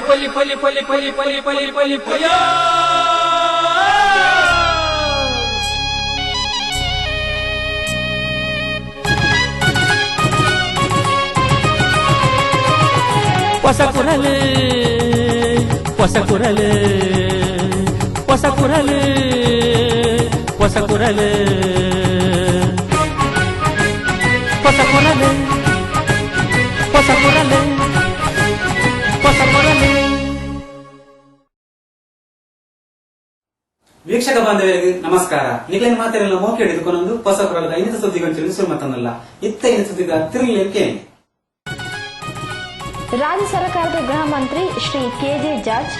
ಹೊಸ ಕುರಲು ಹೊಸ ಕುರಲು ಹೊಸ ಕುರಲು ಹೊಸ ಕುರಲು ಹೊಸ ಕುರಲು ಹೊಸ ಕುರಲು ಹೊಸ ಕುರಲು. ವೀಕ್ಷಕ ಬಾಂಧವರಿಗೆ ನಮಸ್ಕಾರ. ನಿಗಲಿನ ಮಾತೆಲ್ಲ ಮೋಕೆ ಹಿಡಿದುಕೊಂಡು ಹೊಸ ಕುರಲದ ಇನ್ನಿತ ಸುದ್ದಿಗಳು ಸುರು ಮತ್ತೊಂದಲ್ಲ ಇತ್ತ ಇನ್ನ ಸುದ್ದಿಗ ತಿರುಗಲಿಕ್ಕೆ ರಾಜ್ಯ ಸರ್ಕಾರದ ಗೃಹ ಮಂತ್ರಿ ಶ್ರೀ ಕೆಜೆ ಜಾರ್ಜ್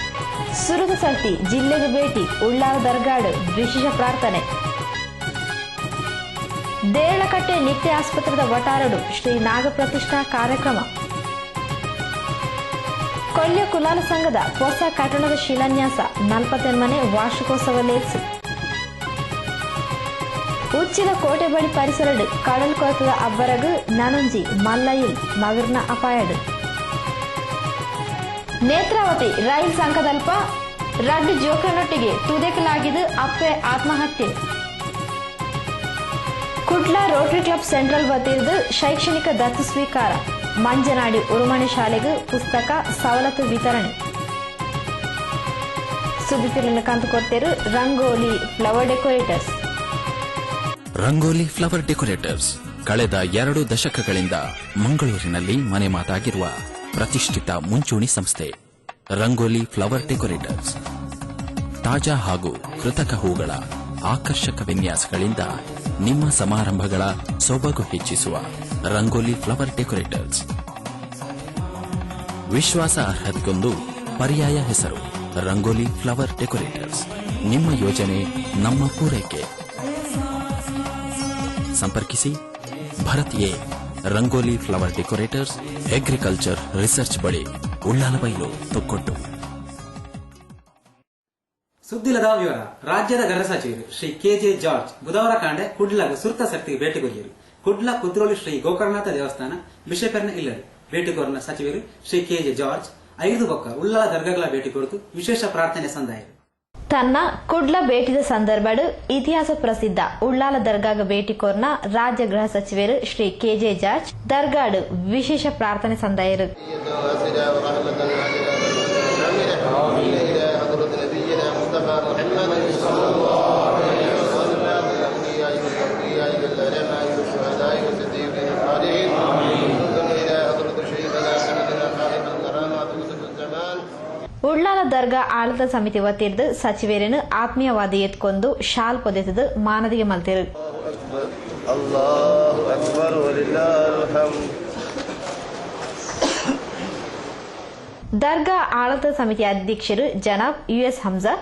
ಸುರಗಸರ್ತಿ ಜಿಲ್ಲೆಗೆ ಭೇಟಿ, ಉಳ್ಳಾಲ ದರ್ಗಾಡು ವಿಶೇಷ ಪ್ರಾರ್ಥನೆ. ದೇರಳಕಟ್ಟೆ ನಿತ್ಯ ಆಸ್ಪತ್ರೆದ ವಟಾರಡು ಶ್ರೀ ನಾಗ ಪ್ರತಿಷ್ಠಾ ಕಾರ್ಯಕ್ರಮ. ಕೊಲ್ಯ ಕುಲಾಲ ಸಂಘದ ಹೊಸ ಕಟ್ಟಡದ ಶಿಲಾನ್ಯಾಸ, 40 ಮನೆ ವಾರ್ಷಿಕೋತ್ಸವ ಲೇಸು. ಉಚ್ಚಿಲ ಕೋಟೆ ಬಳಿ ಪರಿಸರಡು ಕಡಲ್ ಕೊರತದ ಅಬ್ಬರಗು ನನಂಜಿ ಮಲ್ಲಯಿಲ್ ಮಗರ್ನ ಅಪಾಯಡು. ನೇತ್ರಾವತಿ ರೈಲ್ ಸಂಕದಲ್ಪ ರಡ್ಡು ಜೋಕನೊಟ್ಟಿಗೆ ತುದೆಕಲಾಗಿದ್ದು ಅಪ್ಪೆ ಆತ್ಮಹತ್ಯೆ. ಕುಡ್ಲ ರೋಟರಿ ಕ್ಲಬ್ ಸೆಂಟ್ರಲ್ ವತಿಯಿಂದ ಶೈಕ್ಷಣಿಕ ದತ್ತು ಸ್ವೀಕಾರ. ಮಂಜನಾಡಿ ಉರುಮಣೆ ಶಾಲೆಗೂ ಪುಸ್ತಕ ಸವಲತ್ತು ವಿತರಣೆ. ಸುದ್ದಿ ತಿರುಳಿನ ಕಂತು ಕೊಡ್ತೇರು Rangoli flower decorators. Rangoli flower decorators ಕಳೆದ 2 ದಶಕಗಳಿಂದ ಮಂಗಳೂರಿನಲ್ಲಿ ಮನೆ ಮಾತಾಗಿರುವ ಪ್ರತಿಷ್ಠಿತ ಮುಂಚೂಣಿ ಸಂಸ್ಥೆ. ರಂಗೋಲಿ ಫ್ಲವರ್ ಡೆಕೋರೇಟರ್ಸ್ ತಾಜಾ ಹಾಗೂ ಕೃತಕ ಹೂಗಳ ಆಕರ್ಷಕ ವಿನ್ಯಾಸಗಳಿಂದ ನಿಮ್ಮ ಸಮಾರಂಭಗಳ ಸೊಬಗು ಹೆಚ್ಚಿಸುವ ರಂಗೋಲಿ ಫ್ಲವರ್ ಡೆಕೋರೇಟರ್ಸ್. ವಿಶ್ವಾಸ ಅರ್ಹತೆಗೊಂದು ಪರ್ಯಾಯ ಹೆಸರು ರಂಗೋಲಿ ಫ್ಲವರ್ ಡೆಕೋರೇಟರ್ಸ್. ನಿಮ್ಮ ಯೋಜನೆ ನಮ್ಮ ಪೂರೈಕೆ. ಸಂಪರ್ಕಿಸಿ Bharat A Rangoli flower decorators, agriculture research ಬಳಿ, ಉಳ್ಳಾಲಬೈಲು, ತೊಕ್ಕೊಟ್ಟು. ಸುದ್ದಿಲದ ವಿವರ. ರಾಜ್ಯದ ಗೃಹ ಸಚಿವರು ಶ್ರೀ ಕೆಜೆ ಜಾರ್ಜ್ ಬುಧವಾರ ಕಾಂಡೆ ಕುಡ್ಲಗ ಸುರ್ತ ಶಕ್ತಿಗೆ ಭೇಟಿ ಕೊರಿಯರು. ಕುಡ್ಲ ಕುದ್ರೋಳಿ ಶ್ರೀ ಗೋಕರ್ಣನಾಥ ದೇವಸ್ಥಾನ ಬಿಷಪರ್ನ ಇಲ್ಲರು ಭೇಟಿ ಕೋರಿನ ಸಚಿವರು ಶ್ರೀ ಕೆಜೆ ಜಾರ್ಜ್ 5 ಬೊಕ್ಕ ಉಳ್ಳಾಲ ದರ್ಗಾಗಳ ಭೇಟಿ ಕೊರತು ವಿಶೇಷ ಪ್ರಾರ್ಥನೆ ಸಂದಾಯರು. ತನ್ನ ಕುಡ್ಲ ಭೇಟಿದ ಸಂದರ್ಭಡು ಇತಿಹಾಸ ಪ್ರಸಿದ್ಧ ಉಳ್ಳಾಲ ದರ್ಗಾಗ ಭೇಟಿ ಕೋರ್ನ ರಾಜ್ಯ ಗೃಹ ಸಚಿವರು ಶ್ರೀ ಕೆಜೆ ಜಾರ್ಜ್ ದರ್ಗಾಡು ವಿಶೇಷ ಪ್ರಾರ್ಥನೆ ಸಂದಾಯರು. ಉಳ್ಳಾಲ ದರ್ಗಾ ಆಡಳಿತ ಸಮಿತಿ ವತಿರ್ದು ಸಚಿವರೇನು ಆತ್ಮೀಯವಾದಿ ಎತ್ಕೊಂಡು ಶಾಲ್ ಪೊದೆತದು ಮಾನದಿಗೆ ಮಲ್ತಿರು. ದರ್ಗಾ ಆಡಳಿತ ಸಮಿತಿ ಅಧ್ಯಕ್ಷರು ಜನಾಬ್ ಯುಎಸ್ ಹಮ್ಜಾ,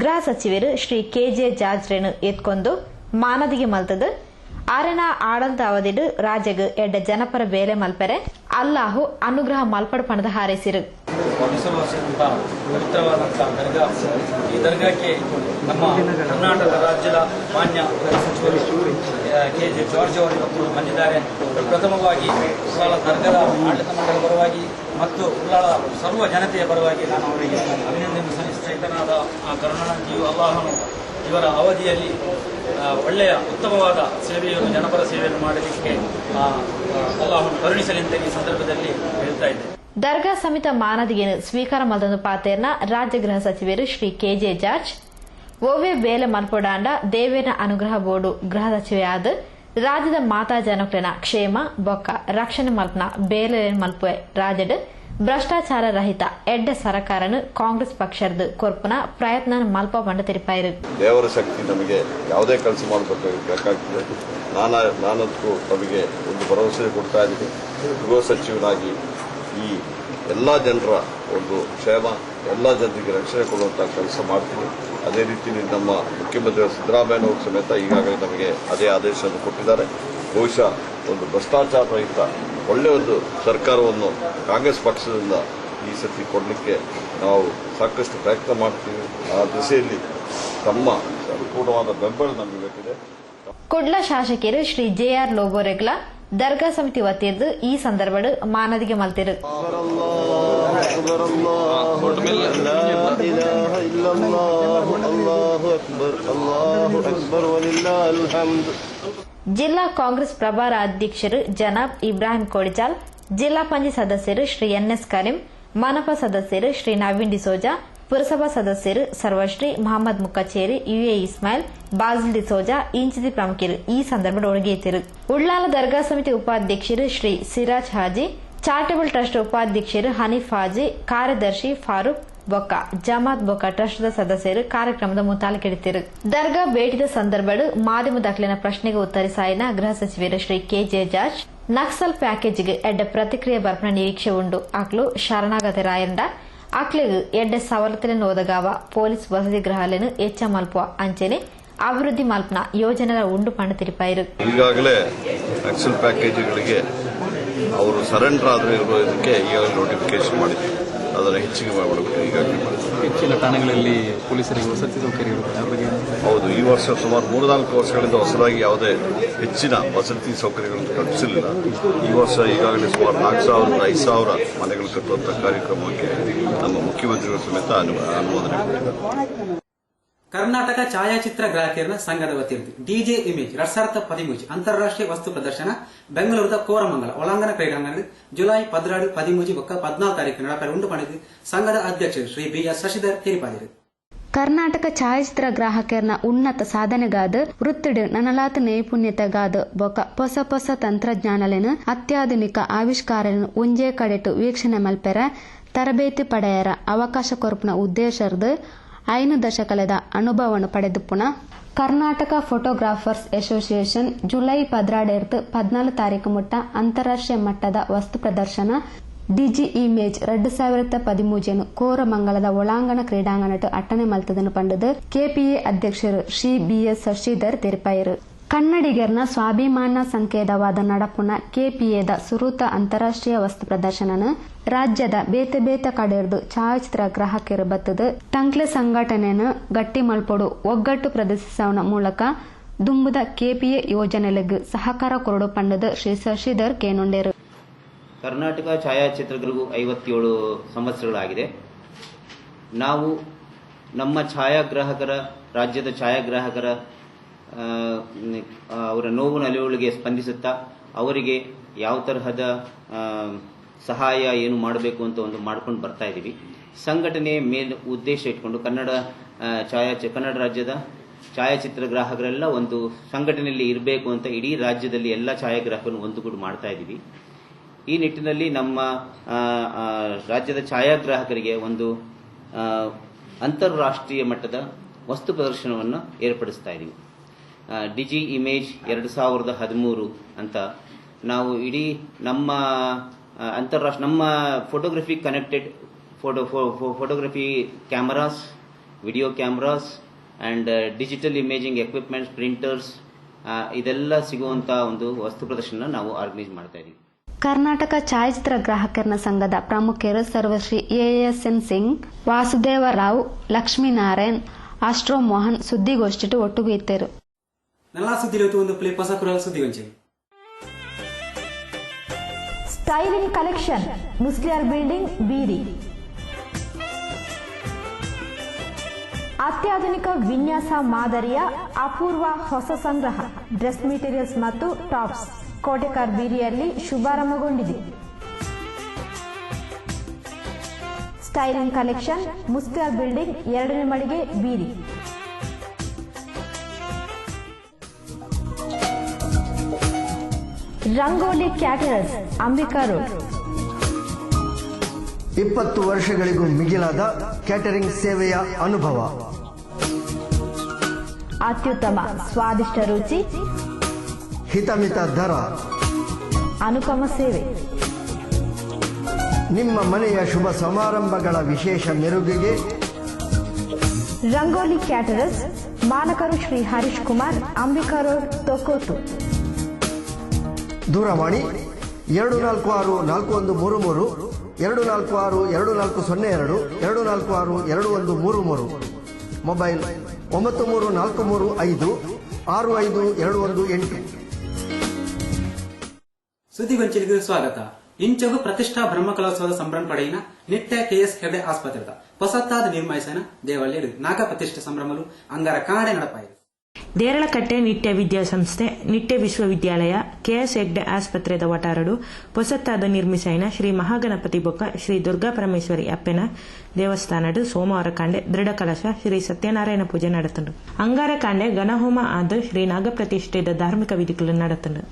ಗೃಹ ಸಚಿವರು ಶ್ರೀ ಕೆಜೆ ಜಾರ್ಜ್ ರೇನು ಎತ್ಕೊಂಡು ಮಾನದಿಗೆ ಮಲ್ತದು. ಆರನ ಆಡಳಿತ ಅವಧಿಡು ರಾಜ್ಯಗ ಎಡ್ಡ ಜನಪರ ಬೇಲೆ ಮಲ್ಪರೆ ಅಲ್ಲಾಹು ಅನುಗ್ರಹ ಮಲ್ಪಡ ಪಣದ ಹಾರೈಸಿರು. ಪವಿತ್ರವಾದಂತಹ ದರ್ಗಾ, ಈ ದರ್ಗಾಕ್ಕೆ ನಮ್ಮ ಕರ್ನಾಟಕ ರಾಜ್ಯದ ಮಾನ್ಯ ಸಚಿವರು ಕೆಜೆ ಜಾರ್ಜ್ ಅವರು ಇವತ್ತು ಬಂದಿದ್ದಾರೆ. ಪ್ರಥಮವಾಗಿ ಉಳ್ಳಾಲ ದರ್ಗಾದ ಆಡಳಿತ ಮಂಡಳಿ ಪರವಾಗಿ ಮತ್ತು ಉಳ್ಳಾಳ ಸರ್ವ ಜನತೆಯ ಪರವಾಗಿ ನಾನು ಅವರಿಗೆ ಅಭಿನಂದನೆ ಸಲ್ಲಿಸುತ್ತೇನಾದ ಆ ಕರುಣಾನಿಧಿಯು ಅಲ್ಲಾಹನು ಇವರ ಅವಧಿಯಲ್ಲಿ ಒಳ್ಳೆಯ ಉತ್ತಮವಾದ ಸೇವೆಯನ್ನು, ಜನಪರ ಸೇವೆಯನ್ನು ಮಾಡಲಿಕ್ಕೆ ಅಲ್ಲಾಹನು ಕರುಣಿಸಲೆಂತ ಈ ಸಂದರ್ಭದಲ್ಲಿ ಹೇಳ್ತಾ ಇದ್ದೆ. ದರ್ಗಾ ಸಮಿತ ಮಾನದಿಗೆ ಸ್ವೀಕಾರ ಮಲ್ದೊಂದು ಪಾತೆರ್ನ ರಾಜ್ಯ ಗೃಹ ಸಚಿವರು ಶ್ರೀ ಕೆಜೆ ಜಾರ್ಜ್ ಓವೆ ಬೇಲೆ ಮಲ್ಪೊಡಾಂಡ ದೇವೇನ ಅನುಗ್ರಹ ಬೋರ್ಡು ಗೃಹ ಸಚಿವೆ ಆದ ರಾಜ್ಯದ ಮಾತಾ ಜನಕ್ಲೆನ ಕ್ಷೇಮ ಬೊಕ್ಕ ರಕ್ಷಣೆ ಮಲ್ಪನ ಬೇಲೆ ಮಲ್ಪುವೆ ರಾಜ್ಯದ ಭ್ರಷ್ಟಾಚಾರ ರಹಿತ ಎಡ್ಡ ಸರ್ಕಾರನು ಕಾಂಗ್ರೆಸ್ ಪಕ್ಷದ ಕೊರ್ಪುನ ಪ್ರಯತ್ನ ಮಲ್ಪ ಬಂಡ ತಿರುಪಾಯಿರು. ದೇವರ ಶಕ್ತಿ ನಮಗೆ ಯಾವುದೇ ಕೆಲಸ ಮಾಡಬೇಕಾಗ್ತದೆ. ನಾನಂತೂ ನಮಗೆ ಒಂದು ಭರವಸೆ ಕೊಡ್ತಾ ಇದ್ದೀನಿ. ಗೃಹ ಸಚಿವನಾಗಿ ಈ ಎಲ್ಲ ಜನರ ಒಂದು ಕ್ಷೇಮ, ಎಲ್ಲ ಜನರಿಗೆ ರಕ್ಷಣೆ ಕೊಡುವಂತಹ ಕೆಲಸ ಮಾಡ್ತೀನಿ. ಅದೇ ರೀತಿ ನಮ್ಮ ಮುಖ್ಯಮಂತ್ರಿ ಸಿದ್ದರಾಮಯ್ಯನವರು ಸಮೇತ ಈಗಾಗಲೇ ನಮಗೆ ಅದೇ ಆದೇಶವನ್ನು ಕೊಟ್ಟಿದ್ದಾರೆ. ಬಹುಶಃ ಒಂದು ಭ್ರಷ್ಟಾಚಾರ ರಹಿತ ಒಳ್ಳೆಯ ಒಂದು ಸರ್ಕಾರವನ್ನು ಕಾಂಗ್ರೆಸ್ ಪಕ್ಷದಿಂದ ಈ ಸತಿ ಕೊಡಲಿಕ್ಕೆ ನಾವು ಸಾಕಷ್ಟು ಪ್ರಯತ್ನ ಮಾಡ್ತೀವಿ. ಆ ದಿಸೆಯಲ್ಲಿ ತಮ್ಮ ಸಂಪೂರ್ಣವಾದ ಬೆಂಬಲ ನಮಗೆ ಬೇಕಿದೆ. ಕುಡ್ಲ ಶಾಸಕರು ಶ್ರೀ ಜೆಆರ್ ಲೋಬೋರೆಗ್ಲಾ ದರ್ಗಾ ಸಮಿತಿ ವತಿಯದ್ದು ಈ ಸಂದರ್ಭಡ್ ಮಾನದಿಗೆ ಮಲ್ತಿರು. ಜಿಲ್ಲಾ ಕಾಂಗ್ರೆಸ್ ಪ್ರಭಾರ ಅಧ್ಯಕ್ಷರು ಜನಾಬ್ ಇಬ್ರಾಹಿಂ ಕೋಡಿಚಾಲ್, ಜಿಲ್ಲಾ ಪಂಚಾಯತ್ ಸದಸ್ಯರು ಶ್ರೀ ಎನ್ಎಸ್ ಕರೀಂ, ಮನಪಾ ಸದಸ್ಯರು ಶ್ರೀ ನವೀನ್ ಡಿಸೋಜಾ, ಪುರಸಭಾ ಸದಸ್ಯರು ಸರ್ವಶ್ರೀ ಮಹಮ್ಮದ್ ಮುಕ್ಕಚೇರಿ, ಯುಎ ಇಸ್ಮಾಯಿಲ್, ಬಾಜಿಲ್ ಡಿಸೋಜಾ ಇಂಚಿದಿ ಪ್ರಮುಖರು ಈ ಸಂದರ್ಭ ಒಳಗೇತಿರು. ಉಳ್ಳಾಲ ದರ್ಗಾ ಸಮಿತಿ ಉಪಾಧ್ಯಕ್ಷರು ಶ್ರೀ ಸಿರಾಜ್ ಹಾಜಿ, ಚಾರಿಟಬಲ್ ಟ್ರಸ್ಟ್ ಉಪಾಧ್ಯಕ್ಷರು ಹನೀಫ್ ಹಾಜಿ, ಕಾರ್ಯದರ್ಶಿ ಫಾರೂಕ್ ಬೊಕ್ಕ, ಜಮಾತ್ ಬೊಕ್ಕ ಟ್ರಸ್ಟ್ದ ಸದಸ್ಯರು ಕಾರ್ಯಕ್ರಮದ ಮುತಾಲಿಕೆಡಿತಿರು. ದರ್ಗಾ ಭೇಟಿದ ಸಂದರ್ಭಡು ಮಾಧ್ಯಮ ದಾಖಲಿನ ಪ್ರಶ್ನೆಗೆ ಉತ್ತರಿಸಾಯಿನ ಗೃಹ ಸಚಿವರು ಶ್ರೀ ಕೆಜೆ ಜಾರ್ಜ್ ನಕ್ಸಲ್ ಪ್ಯಾಕೇಜ್ಗೆ ಎಡ್ಡ ಪ್ರತಿಕ್ರಿಯೆ ಬರ್ಪಣ ನಿರೀಕ್ಷೆ ಉಂಡು. ಅಕ್ಲು ಶರಣಾಗತ ರಾಯಂಡ ಅಕ್ಲಿಗೆ ಎಡ್ಡ ಸವಲತ್ತುలను ಒದಗಾವ ಪೊಲೀಸ್ ವಸತಿ ಗೃಹಾలను ಹೆಚ್ಚ ಮಲ್ಪುವ ಅಂಚನೆ ಅಭಿವೃದ್ಧಿ ಮಲ್ಪನ ಯೋಜನೆಗಳ ಉಂಡು ಪಂಡ ತಿರುಪಾಯಿರು. ಈಗಾಗಲೇ ನಕ್ಸಲ್ ಪ್ಯಾಕೇಜ್ಗಳಿಗೆ ಅವರು ಸರೆಂಡರ್ ಆದರೂ ಇರುವುದಕ್ಕೆ ಈಗಾಗಲೇ ನೋಟಿಫಿಕೇಶನ್ ಮಾಡಿದ್ರು. ಅದನ್ನು ಹೆಚ್ಚಿಗೆ ಮಾಡಬೇಕು. ಈಗಾಗಲೇ ಹೆಚ್ಚಿನ ಠಾಣೆಗಳಲ್ಲಿ ಪೊಲೀಸರಿಗೆ ವಸತಿ ಸೌಕರ್ಯಗಳು ಹೌದು. ಈ ವರ್ಷ ಸುಮಾರು 3-4 ವರ್ಷಗಳಿಂದ ಹೊಸದಾಗಿ ಯಾವುದೇ ಹೆಚ್ಚಿನ ವಸತಿ ಸೌಕರ್ಯಗಳನ್ನು ಕಲ್ಪಿಸಲಿಲ್ಲ. ಈ ವರ್ಷ ಈಗಾಗಲೇ ಸುಮಾರು 4,000-5,000 ಮನೆಗಳು ಕಟ್ಟುವಂತಹ ಕಾರ್ಯಕ್ರಮಕ್ಕೆ ನಮ್ಮ ಮುಖ್ಯಮಂತ್ರಿಗಳ ಸಮೇತ ಅನುಮೋದನೆ ಕೊಟ್ಟಿದ್ದಾರೆ. ಕರ್ನಾಟಕ ಛಾಯಾಚಿತ್ರ ಗ್ರಾಹಕರ ಸಂಘದ ವತಿಯಿಂದ ಡಿಜೆ ಇಮೇಜ್ 2013 ಅಂತಾರಾಷ್ಟ್ರೀಯ ವಸ್ತು ಪ್ರದರ್ಶನ ಬೆಂಗಳೂರಿನ ಕೋರಮಂಗಲ ಒಳಾಂಗಣ ಕ್ರೀಡಾಂಗಣದಲ್ಲಿ ಜುಲೈ 16, 13 ಮತ್ತು 14 ತಾರೀಕು ನಡಪರೆ ಉಂಟು ಮಾಡಿದ್ದು ಸಂಘದ ಅಧ್ಯಕ್ಷರು ಶ್ರೀ BS ಶಶಿಧರ್ ತಿಳಿಸಿದರು. ಕರ್ನಾಟಕ ಛಾಯಾಚಿತ್ರ ಗ್ರಾಹಕರ ಉನ್ನತ ಸಾಧನೆಗಾದ ವೃತ್ತಿಡ್ ನನಲಾತ ನೈಪುಣ್ಯತೆಗಾದ ಬೊಕ ಹೊಸ ಹೊಸ ತಂತ್ರಜ್ಞಾನలను ಅತ್ಯಾಧುನಿಕ ಆವಿಷ್ಕಾರಗಳನ್ನು ಒಂಜೇ ಕಡೆಟು ವೀಕ್ಷಣೆ ಮಲ್ಪೆರ ತರಬೇತಿ ಪಡೆಯರ ಅವಕಾಶ ಕೊರಪನ ಉದ್ದೇಶದ 5 ದಶಕದ ಅನುಭವವನ್ನು ಪಡೆದುಪುಣ ಕರ್ನಾಟಕ ಫೋಟೋಗ್ರಾಫರ್ಸ್ ಅಸೋಸಿಯೇಷನ್ ಜುಲೈ 14 ತಾರೀಕು ಮುಟ್ಟ ಅಂತಾರಾಷ್ಟ್ರೀಯ ಮಟ್ಟದ ವಸ್ತು ಪ್ರದರ್ಶನ ಡಿಜಿ ಇಮೇಜ್ 2013 ಕೋರಮಂಗಲದ ಒಳಾಂಗಣ ಕ್ರೀಡಾಂಗಣಟ್ಟು ಅಟ್ಟಣೆ ಮಲ್ತದನ್ನು ಪಂಡದು ಕೆಪಿಎ ಅಧ್ಯಕ್ಷರು ಶ್ರೀ BS ಶಶಿಧರ್ ತೆರಿಪಾಯರು. ಕನ್ನಡಿಗರ್ನ ಸ್ವಾಭಿಮಾನ ಸಂಕೇತವಾದ ನಡಪುನ ಕೆಪಿಎದ ಸುರೂತ ಅಂತಾರಾಷ್ಟ್ರೀಯ ವಸ್ತು ಪ್ರದರ್ಶನನ ರಾಜ್ಯದ ಬೇತೆ ಬೇತೆ ಕಡೆರ್ದು ಛಾಯಾಚಿತ್ರ ಗ್ರಾಹಕರು ಬತ್ತದ ಟಂಕ್ಲೆ ಸಂಘಟನೆಯನ್ನು ಗಟ್ಟಿ ಮಲ್ಪೊಡು ಒಗ್ಗಟ್ಟು ಪ್ರದರ್ಶಿಸುವ ಮೂಲಕ ದುಂಬುದ ಕೆಪಿಎ ಯೋಜನೆಗಳಿಗೆ ಸಹಕಾರ ಕೊರಡು ಪಂಡದ ಶ್ರೀ ಶಶಿಧರ್ ಕೇನುಂಡೇರು. ಕರ್ನಾಟಕ ಛಾಯಾಚಿತ್ರಗಳಿಗೂ 57 ಸಂವತ್ಸರಗಳಾಗಿದೆ. ನಾವು ನಮ್ಮ ಛಾಯಾಗ್ರಾಹಕರ ರಾಜ್ಯದ ಛಾಯಾಗ್ರಾಹಕರ ಅವರ ನೋವು ನಲಿವುಗಳಿಗೆ ಸ್ಪಂದಿಸುತ್ತಾ ಅವರಿಗೆ ಯಾವ ತರಹದ ಸಹಾಯ ಏನು ಮಾಡಬೇಕು ಅಂತ ಒಂದು ಮಾಡ್ಕೊಂಡು ಬರ್ತಾ ಇದ್ದೀವಿ. ಸಂಘಟನೆ ಮೇಲ್ ಉದ್ದೇಶ ಇಟ್ಕೊಂಡು ಕನ್ನಡ ರಾಜ್ಯದ ಛಾಯಾಚಿತ್ರ ಗ್ರಾಹಕರೆಲ್ಲ ಒಂದು ಸಂಘಟನೆಯಲ್ಲಿ ಇರಬೇಕು ಅಂತ ಇಡೀ ರಾಜ್ಯದಲ್ಲಿ ಎಲ್ಲ ಛಾಯಾಗ್ರಾಹಕರನ್ನು ಒಂದುಗೂಡು ಮಾಡ್ತಾ ಇದ್ದೀವಿ. ಈ ನಿಟ್ಟಿನಲ್ಲಿ ನಮ್ಮ ರಾಜ್ಯದ ಛಾಯಾಗ್ರಾಹಕರಿಗೆ ಒಂದು ಅಂತಾರಾಷ್ಟ್ರೀಯ ಮಟ್ಟದ ವಸ್ತು ಪ್ರದರ್ಶನವನ್ನು ಏರ್ಪಡಿಸ್ತಾ ಇದ್ದೀವಿ. ಡಿಜಿ ಇಮೇಜ್ 2013 ಅಂತ ನಾವು ಇಡೀ ನಮ್ಮ ಅಂತಾರಾಷ್ಟ್ರೀಯ ನಮ್ಮ photography connected photography cameras, video cameras and digital imaging equipments, printers ಇದೆಲ್ಲ ಸಿಗುವಂಥ ಒಂದು ವಸ್ತು ಪ್ರದರ್ಶನ ನಾವು ಆರ್ಗನೈಸ್ ಮಾಡ್ತಾ ಇದ್ದೀವಿ. ಕರ್ನಾಟಕ ಛಾಯಾಚಿತ್ರ ಗ್ರಾಹಕರ ಸಂಘದ ಪ್ರಮುಖರು ಸರ್ವಶ್ರೀ ASN ಸಿಂಗ್, ವಾಸುದೇವರಾವ್, ಲಕ್ಷ್ಮೀನಾರಾಯಣ್, ಆಸ್ಟ್ರೋ ಮೋಹನ್ ಸುದ್ದಿಗೋಷ್ಠಿ ಒಟ್ಟಿಗೆ ಇದ್ದರು. ನಲ್ಲ ಸುದ್ದಿ ಒಂದು ಪ್ಲೇ ಹೊಸ ಕುರಲ್ ಸುದ್ದಿ ವಂಚೆ styling collection Musliyar building Beeri ಅತ್ಯಾಧುನಿಕ ವಿನ್ಯಾಸ ಮಾದರಿಯ ಅಪೂರ್ವ ಹೊಸ ಸಂಗ್ರಹ ಡ್ರೆಸ್ ಮೆಟೀರಿಯಲ್ಸ್ ಮತ್ತು ಟಾಪ್ಸ್ ಕೋಟೆಕಾರ್ ಬೀರಿಯಲ್ಲಿ ಶುಭಾರಂಭಗೊಂಡಿದೆ. ಸ್ಟೈಲಿಂಗ್ ಕಲೆಕ್ಷನ್ ಮುಸ್ಲಿಯಾರ್ ಬಿಲ್ಡಿಂಗ್ 2ನೇ ಮಳಿಗೆ ಬೀರಿ. ರಂಗೋಲಿ ಕ್ಯಾಟರರ್ಸ್ ಅಂಬಿಕಾ ರೋಡ್ 20 ವರ್ಷಗಳಿಗೂ ಮಿಗಿಲಾದ ಕ್ಯಾಟರಿಂಗ್ ಸೇವೆಯ ಅನುಭವ, ಅತ್ಯುತ್ತಮ ಸ್ವಾದಿಷ್ಟ ರುಚಿ, ಹಿತಮಿತ ದರ, ಅನುಪಮ ಸೇವೆ. ನಿಮ್ಮ ಮನೆಯ ಶುಭ ಸಮಾರಂಭಗಳ ವಿಶೇಷ ಮೆರುಗಿಗೆ ರಂಗೋಲಿ ಕ್ಯಾಟರರ್ಸ್, ಮಾಲಕರು ಶ್ರೀ ಹರೀಶ್ ಕುಮಾರ್, ಅಂಬಿಕಾ ರೋಡ್, ತೊಕ್ಕೋಟು. ದೂರವಾಣಿ 246-4133, 246-2402, 246-2133. ಮೊಬೈಲ್ 9343565218. ಸುದ್ದಿಗೊಂಚಿಲಿಗೆ ಸ್ವಾಗತ. ಇಂಚಗು ಪ್ರತಿಷ್ಠಾ ಬ್ರಹ್ಮಕಲೋತ್ಸವದ ಸಂಭ್ರಮ ಪಡೆಯಿನ ನಿತ್ಯ KS ಹೆಗ್ಡೆ ಆಸ್ಪತ್ರೆದ ಹೊಸತಾದ ನಿರ್ಮಾಯಿಸನ ದೇವಳ್ಳಿ ನಾಗ ಪ್ರತಿಷ್ಠೆ ಸಂಭ್ರಮಲು ಅಂಗಾರ ಕಾಣೆ ನಡಪಾಯಿದೆ. ದೇರಳಕಟ್ಟೆ ನಿಟ್ಯ ವಿದ್ಯಾಸಂಸ್ಥೆ ನಿಟ್ಯ ವಿಶ್ವವಿದ್ಯಾಲಯ KS ಹೆಗ್ಡೆ ಆಸ್ಪತ್ರೆದ ವಟಾರಡು ಹೊಸತಾದ ನಿರ್ಮಿಸೈನ ಶ್ರೀ ಮಹಾಗಣಪತಿ ಬೊಕ್ಕ ಶ್ರೀ ದುರ್ಗಾ ಪರಮೇಶ್ವರಿ ಅಪ್ಪೆನ ದೇವಸ್ಥಾನಡು ಸೋಮವಾರ ಕಾಂಡೆ ದೃಢ ಕಲಶ ಶ್ರೀ ಸತ್ಯನಾರಾಯಣ ಪೂಜೆ ನಡೆತುಂಡು. ಅಂಗಾರ ಕಾಂಡೆ ಗಣಹೋಮ ಆದ ಶ್ರೀ ನಾಗ ಪ್ರತಿಷ್ಠೆದ ಧಾರ್ಮಿಕ ವಿಧಿಗಳು ನಡೆತುಂಡು.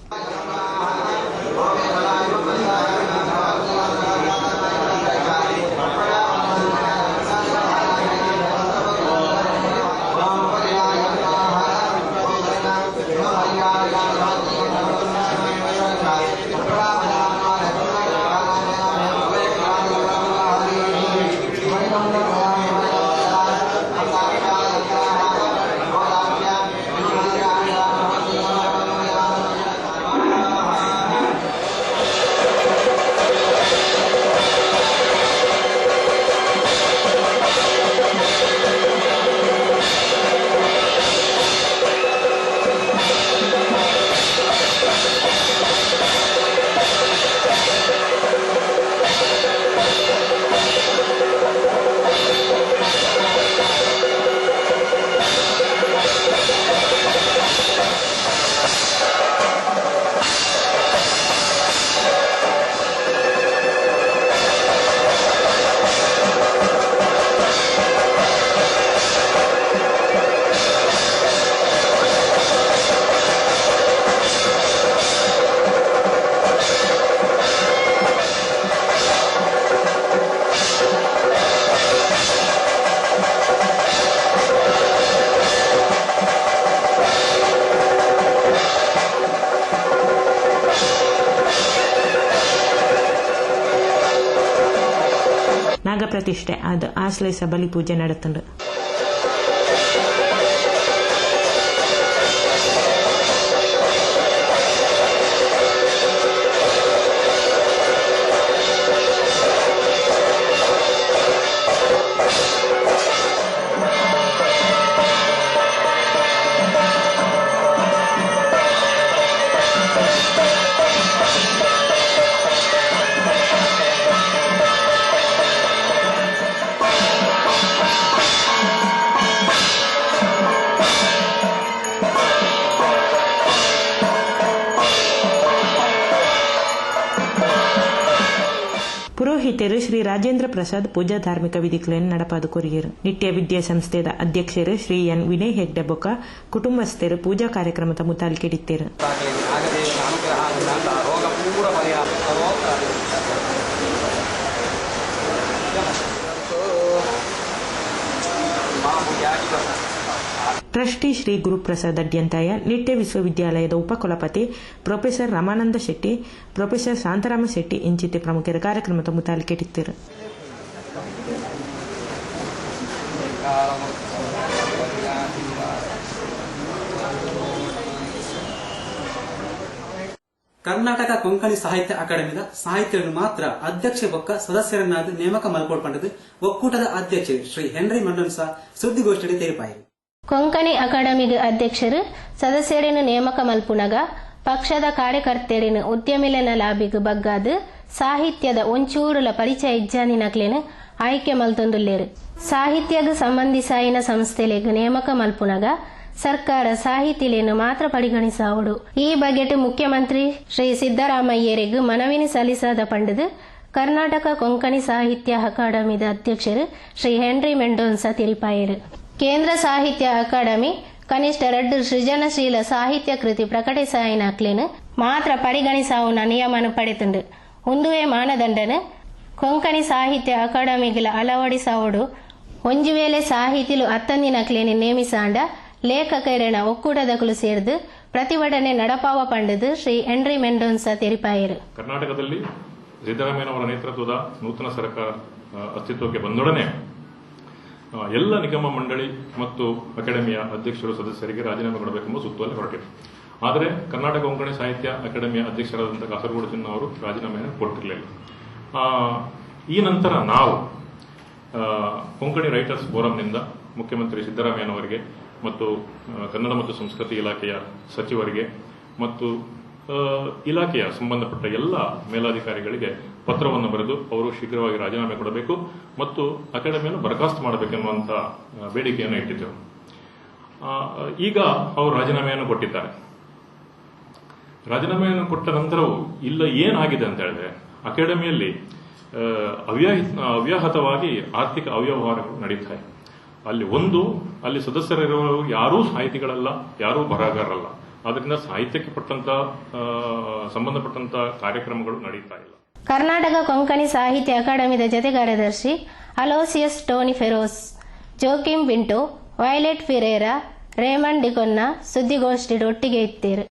ನಾಗ ಪ್ರತಿಷ್ಠೆ ಆದ ಆಶ್ಲೇಷ ಬಲಿ ಪೂಜೆ ನಡೆತುಂಡು. ಪುರೋಹಿತರು ಶ್ರೀ ರಾಜೇಂದ್ರ ಪ್ರಸಾದ್ ಪೂಜಾ ಧಾರ್ಮಿಕ ವಿಧಿಗಳನ್ನು ನಡೆಪಾದು ಕೊರಿಯರು. ನಿಟ್ಯ ವಿದ್ಯಾಸಂಸ್ಥೆದ ಅಧ್ಯಕ್ಷರು ಶ್ರೀ ಎನ್ ವಿನಯ್ ಹೆಗ್ಡೆ ಬೊಕ್ಕ ಕುಟುಂಬಸ್ಥರು ಪೂಜಾ ಕಾರ್ಯಕ್ರಮದ ಮುತಾಲಿಕೆಡಿತ್ತೇರು. ಟ್ರಸ್ಟಿ ಶ್ರೀ ಗುರುಪ್ರಸಾದ್ ಅಡ್ಯಂತಾಯ ನಿಟ್ಯ ವಿಶ್ವವಿದ್ಯಾಲಯದ ಉಪಕುಲಪತಿ ಪ್ರೊಫೆಸರ್ ರಾಮಾನಂದ ಶೆಟ್ಟಿ, ಪ್ರೊಫೆಸರ್ ಶಾಂತರಾಮ ಶೆಟ್ಟಿ ಇಂಚಿತೆ ಪ್ರಮುಖರ ಕಾರ್ಯಕ್ರಮದ ಮುತಾಲಿಕೆಡಿತ್ತೇರು. ಕರ್ನಾಟಕ ಕೊಂಕಣಿ ಸಾಹಿತ್ಯ ಅಕಾಡೆಮಿದ ಸಾಹಿತ್ಯವನ್ನು ಮಾತ್ರ ಅಧ್ಯಕ್ಷ ಬೊಕ್ಕ ಸದಸ್ಯರನ್ನಾಗಿ ನೇಮಕ ಮಲ್ಪೊಳ್ಪಂಡದು ಒಕ್ಕೂಟದ ಅಧ್ಯಕ್ಷರು ಶ್ರೀ ಹೆನ್ರಿ ಮಂಡನ್ಸ ಸುದ್ದಿಗೋಷ್ಠಿಯಲ್ಲಿ ತೇರಿಪಾಯಿರು. ಕೊಂಕಣಿ ಅಕಾಡೆಮಿಗೆ ಅಧ್ಯಕ್ಷರು ಸದಸ್ಯರನ್ನು ನೇಮಕ ಮಲ್ಪುನಗ ಪಕ್ಷದ ಕಾರ್ಯಕರ್ತರಿನ ಉದ್ಯಮಿಲನ ಲಾಭಿಗೆ ಬಗ್ಗಾದು ಸಾಹಿತ್ಯದ ಒಂಚೂರುಲ ಪರಿಚಯ ಇಜ್ಜಾನಿನಕ್ಲೇನು ಆಯ್ಕೆ ಮಲ್ತೊಂದುಲ್ಲೇರು. ಸಾಹಿತ್ಯಗೆ ಸಂಬಂಧಿಸಾಯಿನ ಸಂಸ್ಥೆಲೆಗೆ ನೇಮಕ ಮಲ್ಪುನಗ ಸರ್ಕಾರ ಸಾಹಿತಿಲೇನು ಮಾತ್ರ ಪರಿಗಣಿಸಾವುಡು. ಈ ಬಗೆಟ್ ಮುಖ್ಯಮಂತ್ರಿ ಶ್ರೀ ಸಿದ್ದರಾಮಯ್ಯರಿಗೂ ಮನವಿನಿ ಸಲ್ಲಿಸಾದ ಪಂಡದು ಕರ್ನಾಟಕ ಕೊಂಕಣಿ ಸಾಹಿತ್ಯ ಅಕಾಡೆಮಿದ ಅಧ್ಯಕ್ಷರು ಶ್ರೀ ಹೆನ್ರಿ ಮೆಂಡೋನ್ಸ ತಿರಿಪಾಯರು. ಕೇಂದ್ರ ಸಾಹಿತ್ಯ ಅಕಾಡೆಮಿ ಕನಿಷ್ಠ 2 ಸೃಜನಶೀಲ ಸಾಹಿತ್ಯ ಕೃತಿ ಪ್ರಕಟಿಸಾಯಿನಾಕ್ಲೇನು ಮಾತ್ರ ಪರಿಗಣಿಸಾವುನ ನಿಯಮನು ಪಡೆತುಂಡು. ಒಂದುವೇ ಮಾನದಂಡನು ಕೊಂಕಣಿ ಸಾಹಿತ್ಯ ಅಕಾಡೆಮಿಗಳ ಅಳವಡಿಸಾವುಡು. ಒಂಜು ವೇಳೆ ಸಾಹಿತಿಲು ಅತ್ತಂದಿನಕ್ಲೇನು ನೇಮಿಸಾಂಡ ಲೇಖಕರಣ ಒಕ್ಕೂಟದಕಲು ಸೇರಿದು ಪ್ರತಿಭಟನೆ ನಡಪಾವ ಪಂಡದು ಶ್ರೀ ಹೆನ್ರಿ ಮೆಂಡೋನ್ಸ ತೆರಿಪಾಯರು. ಕರ್ನಾಟಕದಲ್ಲಿ ಸಿದ್ದರಾಮಯ್ಯನವರ ನೇತೃತ್ವದ ನೂತನ ಸರ್ಕಾರ ಅಸ್ತಿತ್ವಕ್ಕೆ ಬಂದೊಡನೆ ಎಲ್ಲ ನಿಗಮ ಮಂಡಳಿ ಮತ್ತು ಅಕಾಡೆಮಿಯ ಅಧ್ಯಕ್ಷರು ಸದಸ್ಯರಿಗೆ ರಾಜೀನಾಮೆ ಕೊಡಬೇಕೆಂಬ ಸುತ್ತೋಲೆ ಹೊರಟಿದೆ. ಆದರೆ ಕರ್ನಾಟಕ ಕೊಂಕಣಿ ಸಾಹಿತ್ಯ ಅಕಾಡೆಮಿಯ ಅಧ್ಯಕ್ಷರಾದಂತಹ ಕಾಸರಗೋಡು ಚಿನ್ನ ಅವರು ರಾಜೀನಾಮೆಯನ್ನು ಕೊಟ್ಟಿರಲಿಲ್ಲ. ಈ ನಂತರ ನಾವು ಕೊಂಕಣಿ ರೈಟರ್ಸ್ ಫೋರಂನಿಂದ ಮುಖ್ಯಮಂತ್ರಿ ಸಿದ್ದರಾಮಯ್ಯನವರಿಗೆ ಮತ್ತು ಕನ್ನಡ ಮತ್ತು ಸಂಸ್ಕೃತಿ ಇಲಾಖೆಯ ಸಚಿವರಿಗೆ ಮತ್ತು ಇಲಾಖೆಯ ಸಂಬಂಧಪಟ್ಟ ಎಲ್ಲ ಮೇಲಾಧಿಕಾರಿಗಳಿಗೆ ಪತ್ರವನ್ನು ಬರೆದು ಅವರು ಶೀಘ್ರವಾಗಿ ರಾಜೀನಾಮೆ ಕೊಡಬೇಕು ಮತ್ತು ಅಕಾಡೆಮಿಯನ್ನು ಬರಖಾಸ್ತು ಮಾಡಬೇಕೆನ್ನುವಂಥ ಬೇಡಿಕೆಯನ್ನು ಇಟ್ಟಿದ್ದೆವು. ಈಗ ಅವರು ರಾಜೀನಾಮೆಯನ್ನು ಕೊಟ್ಟಿದ್ದಾರೆ. ರಾಜೀನಾಮೆಯನ್ನು ಕೊಟ್ಟ ನಂತರವೂ ಇಲ್ಲ ಏನಾಗಿದೆ ಅಂತ ಹೇಳಿದ್ರೆ ಅಕಾಡೆಮಿಯಲ್ಲಿ ಅವ್ಯಾಹತವಾಗಿ ಆರ್ಥಿಕ ಅವ್ಯವಹಾರಗಳು ನಡೀತಾ ಇದೆ. ಅಲ್ಲಿ ಸದಸ್ಯರಿರುವವರು ಯಾರೂ ಸಾಹಿತಿಗಳಲ್ಲ, ಯಾರೂ ಬರಹಗಾರರಲ್ಲ. ಅದರಿಂದ ಸಾಹಿತ್ಯಕ್ಕೆ ಸಂಬಂಧಪಟ್ಟಂತ ಕಾರ್ಯಕ್ರಮಗಳು ನಡೀತಾ ಇಲ್ಲ. ಕರ್ನಾಟಕ ಕೊಂಕಣಿ ಸಾಹಿತ್ಯ ಅಕಾಡೆಮಿದ ಜತೆ ಕಾರ್ಯದರ್ಶಿ ಅಲೋಸಿಯಸ್ ಟೋನಿ ಫೆರೋಸ್, ಜೋಕಿಮ್ ಬಿಂಟೋ, ವೈಲೆಟ್ ಫಿರೇರಾ, ರೇಮಂಡ್ ಡಿಕೊನ್ನ ಸುದ್ದಿಗೋಷ್ಠಿ ಒಟ್ಟಿಗೆ ಇತ್ತೀರು.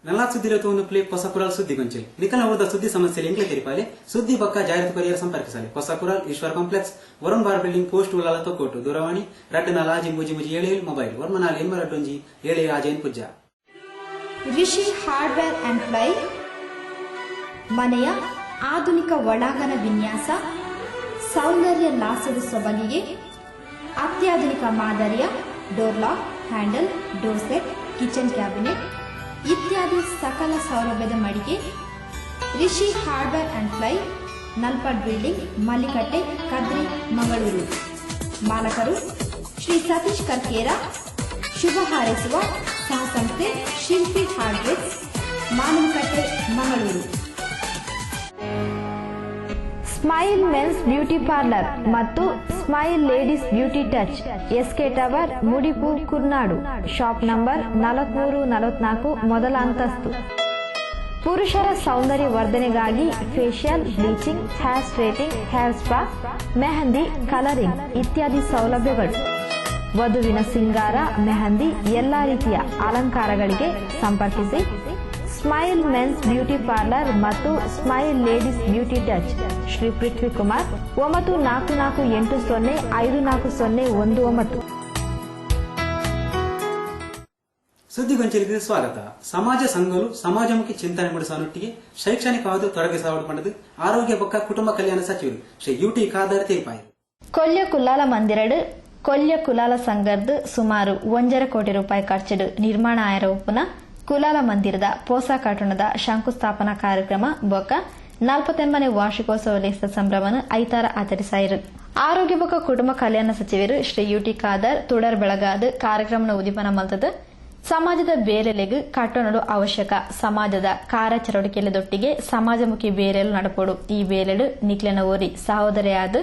ನಲ್ಲಾ ಸುದ್ದಿರತವನ್ನು ಪ್ಲೇ ಹೊಸಪುರಾಲ್ ಸುದ್ದಿಗೊಂಚೆ ನಿಖಲ ಹೋದ ಸುದ್ದಿ ಸಮಸ್ಯೆ ಎಂಕ್ಲೆ ತೆರಿಪಾಲೆ ಸುದ್ದಿ ಪಕ್ಕ ಜಾಹೀರಾತು ಕೊರಿಯರ್ ಸಂಪರ್ಕಿಸಲಿ. ಹೊಸಪುರಾಲ್ Eshwar complex Varun bar building post Ullal Thokkottu ದೂರವಾಣಿ 246 ಮೊಬೈಲ್ ವರ್ಮನಾಲ್ 827 ಪುಜ್ಜ. ರಿಷಿ ಹಾರ್ಡ್ವೇರ್ ಅಂಡ್ ಪ್ಲೈ ಮನೆಯ ಆಧುನಿಕ ಒಳಾಂಗಣ ವಿನ್ಯಾಸ, ಸೌಂದರ್ಯ ಲಾಸದ ಸೊಬಗಿಗೆ ಅತ್ಯಾಧುನಿಕ ಮಾದರಿಯ door lock, handle, door set, kitchen cabinet ಇತ್ಯಾದಿ ಸಕಲ ಸೌಲಭ್ಯದ ಮಳಿಗೆ Rishi hardware and ply, Nalpad building, Mallikatte, Kadri, Mangaluru. ಮಾಲಕರು ಶ್ರೀ ಸತೀಶ್ ಕರ್ಕೇರ. ಶುಭ ಹಾರೈಸುವ ಸಹಸಂಸ್ಥೆ Shilpi hardwares, Manavakatte, Mangaluru. Smile men's beauty parlour ಮತ್ತು smile ladies beauty touch, SK tower, Mudipu, Kurnadu. Shop number 4344, ಮೊದಲ ಅಂತಸ್ತು. ಪುರುಷರ ಸೌಂದರ್ಯ ವರ್ಧನೆಗಾಗಿ facial, bleaching, hair straightening, hair spa, mehndi, colouring ಇತ್ಯಾದಿ ಸೌಲಭ್ಯಗಳು. ವಧುವಿನ ಸಿಂಗಾರ, ಮೆಹಂದಿ, ಎಲ್ಲಾ ರೀತಿಯ ಅಲಂಕಾರಗಳಿಗೆ ಸಂಪರ್ಕಿಸಿ. ಸ್ಮೈಲ್ ಮೆನ್ಸ್ ಬ್ಯೂಟಿ ಪಾರ್ಲರ್ ಮತ್ತು smile ladies beauty touch, Shri Prithvi Kumar, 94405401. ಸುದ್ದಿಗೊಂಚಲಿಗೆ ಸ್ವಾಗತ. ಸಮಾಜ ಸಂಘಗಳು ಸಮಾಜಮುಖಿ ಚಿಂತನೆ ಮೂಡಿಸುವನೊಟ್ಟಿಗೆ ಶೈಕ್ಷಣಿಕವಾದ ತೊಡಗಿಸಿಕೊಂಡದ್ದು ಆರೋಗ್ಯ ಪಕ್ಕ ಕುಟುಂಬ ಕಲ್ಯಾಣ ಸಚಿವರು ಶ್ರೀ ಯುಟಿ ಖಾದರ್ ತೀರ್ಪಾಯಿರು. ಕೊಲ್ಯ ಕುಲಾಲ ಮಂದಿರಡು ಕೊಲ್ಯ ಕುಲಾಲ ಸಂಘರ್ದು ಸುಮಾರು 1.5 ಕೋಟಿ ರೂಪಾಯಿ ಖರ್ಚಿಡು ನಿರ್ಮಾಣ ಆರೋಪನ ಕುಲಾಲ ಮಂದಿರದ ಪೋಸಾ ಕಟ್ಟಣದ ಶಂಕುಸ್ಥಾಪನಾ ಕಾರ್ಯಕ್ರಮ ಬೊಕ್ಕ 40ನೇ ವಾರ್ಷಿಕೋತ್ಸವ ಲೇಖದ ಸಂಭ್ರಮನ ಐತಾರ ಆಚರಿಸಾಯಿರು. ಆರೋಗ್ಯ ಬೊಕ್ಕ ಕುಟುಂಬ ಕಲ್ಯಾಣ ಸಚಿವರು ಶ್ರೀ ಯುಟಿ ಖಾದರ್ ತುಡರ್ ಬೆಳಗಾದ ಕಾರ್ಯಕ್ರಮನ ಉದಿಪನ ಮಲ್ತದ ಸಮಾಜದ ಬೇರೆಲೆಗೂ ಕಟ್ಟಣಡು ಅವಶ್ಯಕ. ಸಮಾಜದ ಕಾರ್ಯಚಟುವಟಿಕೆಯದೊಟ್ಟಿಗೆ ಸಮಾಜಮುಖಿ ಬೇರೆಲು ನಡಪೋಡು. ಈ ಬೇಲೆಡು ನಿಕ್ಲೆನ ಓರಿ ಸಹೋದರಿಯಾದ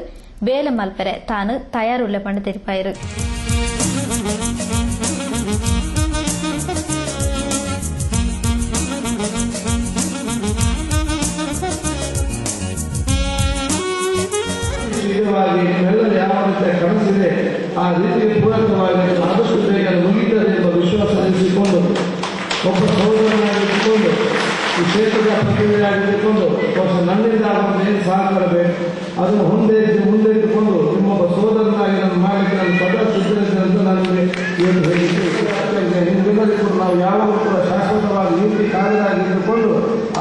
ಬೇಲೆ ಮಲ್ಪರೆ ತಾನು ತಯಾರುಳ್ಳ ಪಂಡ ತೆರಿಪಾಯಿರು. ಕನಸಿದೆ ಆ ರೀತಿಗೆ ಪೂರಕವಾಗಿ ಆದಷ್ಟು ಬೇಗ ಮುಗಿಯುತ್ತದೆ ಎಂಬ ವಿಶ್ವಾಸದಲ್ಲಿಸಿಕೊಂಡು ಒಬ್ಬ ಸಹೋದರನಾಗಿಟ್ಟುಕೊಂಡು ಈ ಕ್ಷೇತ್ರದ ಪ್ರತಿನಿಧಿಯಾಗಿಟ್ಟುಕೊಂಡು ನನ್ನಿಂದ ಏನು ಸಹಕಾರ ಬೇಕು ಅದನ್ನು ಮುಂದೆ ಇಟ್ಟುಕೊಂಡು ನಿಮ್ಮೊಬ್ಬ ಸೋದರನಾಗಿ ನಾನು ಮಾಡಲಿಕ್ಕೆ ನಾನು ಸದಾ ಸಿದ್ಧರಿದ್ದೆ ಅಂತ ನನಗೆ ಇವತ್ತು ಹೇಳಿದ್ದೆ. ಹಿಂದಿನಲ್ಲಿ ಕೂಡ ನಾವು ಯಾವಾಗಲೂ ಕೂಡ ಶಾಶ್ವತವಾಗಿ ನೀತಿ ಕಾರ್ಯರಾಗಿ ಇಟ್ಟುಕೊಂಡು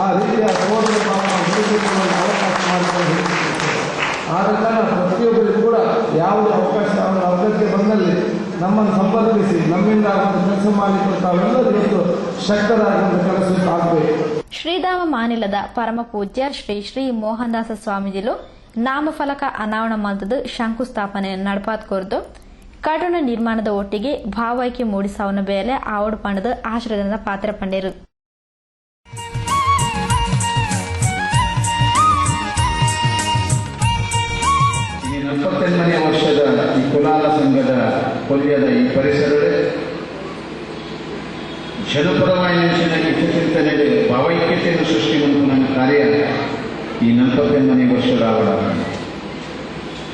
ಆ ರೀತಿಯ ಸಹೋದರ ಭಾವನ ಅವಕಾಶ ಮಾಡಿಕೊಂಡು ಆದ ಕಾರಣ ಪ್ರತಿಯೊಬ್ಬರಿಗೂ ಕೂಡ ಯಾವುದೇ ಅವಕಾಶ ಅವರ ಅಗತ್ಯ ಬಂದಲ್ಲಿ ನಮ್ಮನ್ನು ಸಂಪರ್ಕಿಸಿ ನಮ್ಮಿಂದ ಆಗುವಂಥ ಕೆಲಸ ಮಾಡಿಕೊಂಡು ತಾವೆಲ್ಲರೂ ಇವತ್ತು ಶಕ್ತರಾಗುವಂಥ ಕೆಲಸ ಆಗಬೇಕು. ಶ್ರೀಧಾಮ ಮಾನಿಲದ ಪರಮ ಪೂಜ್ಯ ಶ್ರೀ ಶ್ರೀ ಮೋಹನದಾಸ ಸ್ವಾಮೀಜಿಲು ನಾಮಫಲಕ ಅನಾವರಣ ಮಾಡಿದ ಶಂಕುಸ್ಥಾಪನೆ ನಡಪಾತ್ ಕೊರ್ದು ಕಟ್ಟಡ ನಿರ್ಮಾಣದ ಒಟ್ಟಿಗೆ ಭಾವೈಕ್ಯ ಮೂಡಿಸವನ ಬೇಲೆ ಆವಡು ಪಂಡದ ಆಶ್ರಯದ ಪಾತ್ರ ಪಂಡೇರು. ಈ 48ನೇ ವರ್ಷದ ಈ ಕುಲಾಲ ಸಂಘದ ಕೊಲ್ಯದ ಈ ಪರಿಸರವೇ ಜನಪರವಾಗಿ ನೆಚ್ಚಿನ ಚಿಂತನೆಗೆ ಭಾವೈಕ್ಯತೆಯನ್ನು ಸೃಷ್ಟಿ ಮಾಡುವ ಕಾರ್ಯ ಈ 48ನೇ ವರ್ಷದ ಆವಡ.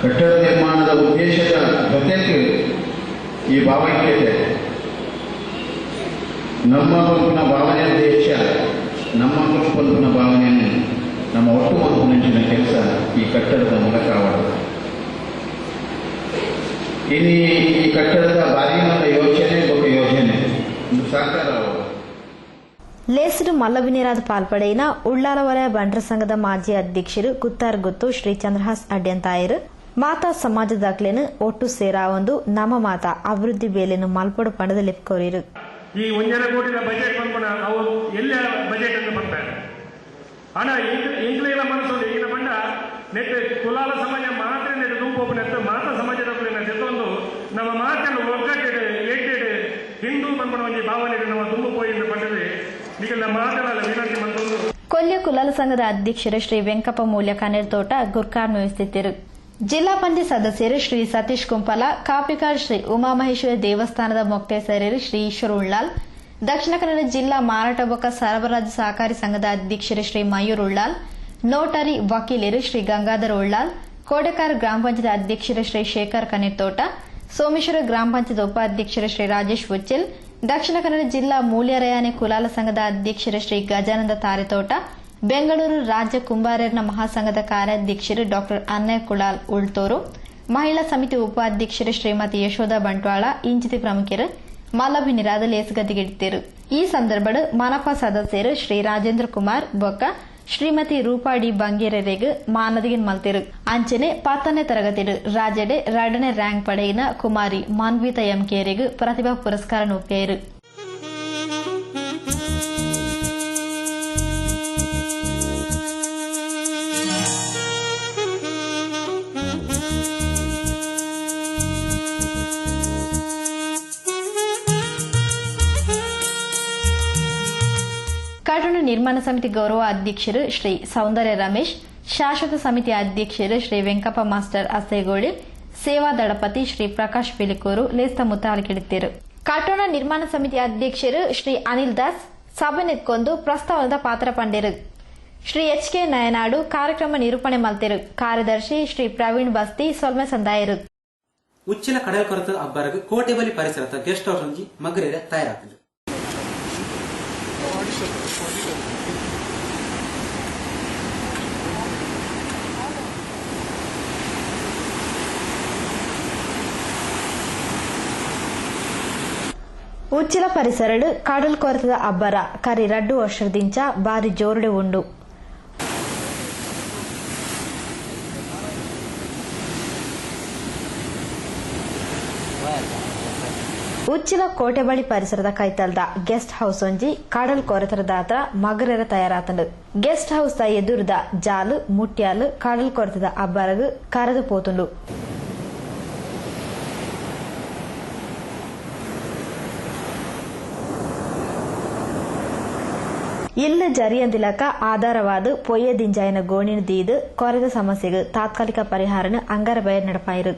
ಕಟ್ಟಡ ನಿರ್ಮಾಣದ ಉದ್ದೇಶದ ಜೊತೆಗೆ ಈ ಭಾವೈಕ್ಯತೆ ನಮ್ಮ ಗುಂಪಿನ ಭಾವನೆಯ ದೇಶ, ನಮ್ಮ ಗುಂಪಿನ ಭಾವನೆಯನ್ನು ನಮ್ಮ ಒಟ್ಟು ಒಂದು ನೆಚ್ಚಿನ ಕೆಲಸ ಈ ಕಟ್ಟಡದ ಮೂಲಕ ಆವಡ. ಇನ್ನು ಈ ಕಟ್ಟಡದ ಬಾರಿನದ ಯೋಚನೆ ಬಗ್ಗೆ ಯೋಜನೆ ಸಾಕಾರ ಲೇಸರು ಮಲ್ಲವಿನೇರಾದ ಪಾಲ್ಪಡೆಯಿನ ಉಳ್ಳಾಲ ವಲಯ ಬಂಟರ ಸಂಘದ ಮಾಜಿ ಅಧ್ಯಕ್ಷರು ಕುತ್ತಾರ್ ಗುತ್ತು ಶ್ರೀ ಚಂದ್ರಹಾಸ್ ಅಡ್ಯಂತಾಯರು ಮಾತಾ ಸಮಾಜದಾಗ್ಲೇನು ಒಟ್ಟು ಸೇರಾ ಒಂದು ನಮ್ಮ ಮಾತಾ ಅಭಿವೃದ್ಧಿ ಬೇಲೆನು ಮಲ್ಪಡು ಪಂಡದ ಲೆಪ್ಕೋರಿರು. ಈ 1.5 ಕೋಟಿ ಬಜೆಟ್ ಬಂದ್ಕೊಂಡ ಅವರು ಎಲ್ಲ ಬಜೆಟ್ ಅನ್ನು ಆನ ಎಂಕ್ಲೆಲ್ಲ ಮನಸ್ಸು ಈಗಿನ ಬಂಡ ನೆಟ್ಟು ಕುಲಾಲ ಸಮಾಜ ಮಾತ್ರ ನೆಟ್ಟು ಗುಂಪು ನೆಟ್ಟು ಮಾತ ಸಮಾಜದ ನೆತ್ತೊಂದು ನಮ್ಮ ಮಾತನ್ನು ಒಗ್ಗಟ್ಟಿಡು ಏಟಿಡು ಹಿಂದೂ ಬಂದ್ಬಿಡ ಒಂದು ಭಾವನೆ ನಮ್ಮ ತುಂಬ ಪೋಯಿಂದ ಪಂಡದೆ ಈಗೆಲ್ಲ ಮಾತನಾಡ ವಿನಂತಿ ಮಂತೊಂದು ಕೊಲ್ಯ ಕುಲಾಲ ಸಂಘದ ಅಧ್ಯಕ್ಷರು ಶ್ರೀ ವೆಂಕಪ್ಪ ಮೂಲ್ಯ ಕಣ್ಣೀರ್ತೋಟ ಗುರ್ಕಾರ್ ವ್ಯವಸ್ಥಿತರು. ಜಿಲ್ಲಾ ಪಂಚಾಯತ್ ಸದಸ್ಯರು ಶ್ರೀ ಸತೀಶ್ ಕುಂಪಲ, ಕಾಪಿಕಾಡ್ ಶ್ರೀ ಉಮಾಮಹೇಶ್ವರಿ ದೇವಸ್ಥಾನದ ಮೊಕ್ತೇಸರರು ಶ್ರೀ ಈಶ್ವರ್ ಉಳ್ಳಾಲ್, ದಕ್ಷಿಣ ಕನ್ನಡ ಜಿಲ್ಲಾ ಮಾರಾಟ ಬೊಕ್ಕ ಸರಬರಾಜು ಸಹಕಾರಿ ಸಂಘದ ಅಧ್ಯಕ್ಷರು ಶ್ರೀ ಮಯೂರ್ ಉಳ್ಳಾಲ್, ನೋಟರಿ ವಕೀಲರು ಶ್ರೀ ಗಂಗಾಧರ್ ಉಳ್ಳಾಲ್, ಕೋಟೆಕಾರ ಗ್ರಾಮ ಪಂಚಾಯತ್ ಅಧ್ಯಕ್ಷರು ಶ್ರೀ ಶೇಖರ್ ಕಣ್ಣೀರ್ತೋಟ, ಸೋಮೇಶ್ವರ ಗ್ರಾಮ ಪಂಚಾಯತ್ ಉಪಾಧ್ಯಕ್ಷರು ಶ್ರೀ ರಾಜೇಶ್ ಉಚ್ಚಿಲ್, ದಕ್ಷಿಣ ಕನ್ನಡ ಜಿಲ್ಲಾ ಮೂಲ್ಯರಯಾನೆ ಕುಲಾಲ ಸಂಘದ ಅಧ್ಯಕ್ಷರು ಶ್ರೀ ಗಜಾನಂದ ತಾರೆತೋಟ, ಬೆಂಗಳೂರು ರಾಜ್ಯ ಕುಂಬಾರರ ಮಹಾಸಂಘದ ಕಾರ್ಯಾಧ್ಯಕ್ಷರು ಡಾ ಅನ್ನಯ್ಯ ಕುಳಾಲ್ ಉಳ್ತೂರು, ಮಹಿಳಾ ಸಮಿತಿ ಉಪಾಧ್ಯಕ್ಷರು ಶ್ರೀಮತಿ ಯಶೋಧ ಬಂಟ್ವಾಳ ಇಂಚಿತಿ ಪ್ರಮುಖರು ಮಲ್ಲಭಿ ನಿರಾದ ಲೇಸುಗತಿಗಿಡ್ತಿರು. ಈ ಸಂದರ್ಭದ ಮನಪಾ ಸದಸ್ಯರು ಶ್ರೀ ರಾಜೇಂದ್ರ ಕುಮಾರ್ ಬೊಕ್ಕ ಶ್ರೀಮತಿ ರೂಪಾ ಡಿ ಬಂಗೇರರೆಗೆ ಮಾನದಿಗಿನ್ ಮಲ್ತಿರು. ಅಂಚನೆ 10ನೇ ತರಗತಿಡು ರಾಜ್ಯಡೆ 2ನೇ ರ್ಯಾಂಕ್ ಪಡೆಯಿನ ಕುಮಾರಿ ಮಾನ್ವಿತಾ ಎಂಕೆಯರಿಗೆ ಪ್ರತಿಭಾ ಪುರಸ್ಕಾರ ಒಪ್ಪಿಯರು. ಕಾಟೋಣ ನಿರ್ಮಾಣ ಸಮಿತಿ ಗೌರವ ಅಧ್ಯಕ್ಷರು ಶ್ರೀ ಸೌಂದರ್ಯ ರಮೇಶ್, ಶಾಶ್ವತ ಸಮಿತಿ ಅಧ್ಯಕ್ಷರು ಶ್ರೀ ವೆಂಕಪ್ಪ ಮಾಸ್ಟರ್ ಅಸೇಗೋಳಿ, ಸೇವಾ ದಳಪತಿ ಶ್ರೀ ಪ್ರಕಾಶ್ ಪಿಲಿಕೂರು ಲೇಸ್ತ ಮುತ್ತಾಲಿಕಿಡುತ್ತಿರು. ಕಾಟೋಣ ನಿರ್ಮಾಣ ಸಮಿತಿ ಅಧ್ಯಕ್ಷರು ಶ್ರೀ ಅನಿಲ್ ದಾಸ್ ಸಭೆನೆತ್ಕೊಂದು ಪ್ರಸ್ತಾವನದ ಪಾತ್ರ ಪಂಡಿರು. ಶ್ರೀ HK ನಯನಾಡು ಕಾರ್ಯಕ್ರಮ ನಿರೂಪಣೆ ಮಲ್ತಿರು. ಕಾರ್ಯದರ್ಶಿ ಶ್ರೀ ಪ್ರವೀಣ್ ಬಸ್ತಿ ಸೊಲ್ಮೆ ಸಂದಾಯರು. ಉಚ್ಚಿಲ ಕಡಲ್ ಕೊರತ ಅಬ್ಬರಗ ಕೋಟೆಬಲಿ ಪರಿಸರದ ಗೆಸ್ಟ್ ಹೌಸ್ ಒಂಜಿ ಮಗರೇರ ತಯಾರಾಗಿದೆ. ಉಚ್ಚಿಲ ಪರಿಸರಡು ಕಡಲ್ ಕೊರತದ ಅಬ್ಬರ ಕರಿ 2 ವರ್ಷದಿಂಚ ಬಾರಿ ಜೋರುಡೆ ಉಂಡು. ಉಚ್ಚಿಲ ಕೋಟೆ ಬಳಿ ಪರಿಸರದ ಕೈತಲ್ದ ಗೆಸ್ಟ್ ಹೌಸ್ ಒಂಜಿ ಕಡಲ್ ಕೊರತರ ದಾತ್ರ ಮಗರೆರ ತಯಾರಾತಂಡು. ಗೆಸ್ಟ್ ಹೌಸ್ ದ ಎದುರುದ ಜಾಲು ಮುಟ್ಯಾಲು ಕಡಲ್ ಕೊರತದ ಅಬ್ಬರಗು ಕರೆದು ಪೋತುಂಡು. ಇಲ್ಲ ಜರಿಯಂದಿಲಕ ಆಧಾರವಾದ ಪೊಯ್ಯದಿಂಜಾಯನ ಗೋಣಿನ ದೀದು ಕೊರೆದ ಸಮಸ್ಯೆಗೆ ತಾತ್ಕಾಲಿಕ ಪರಿಹಾರನ ಅಂಗರ ಬಯರ್ ನಡಪಾಯಿರು.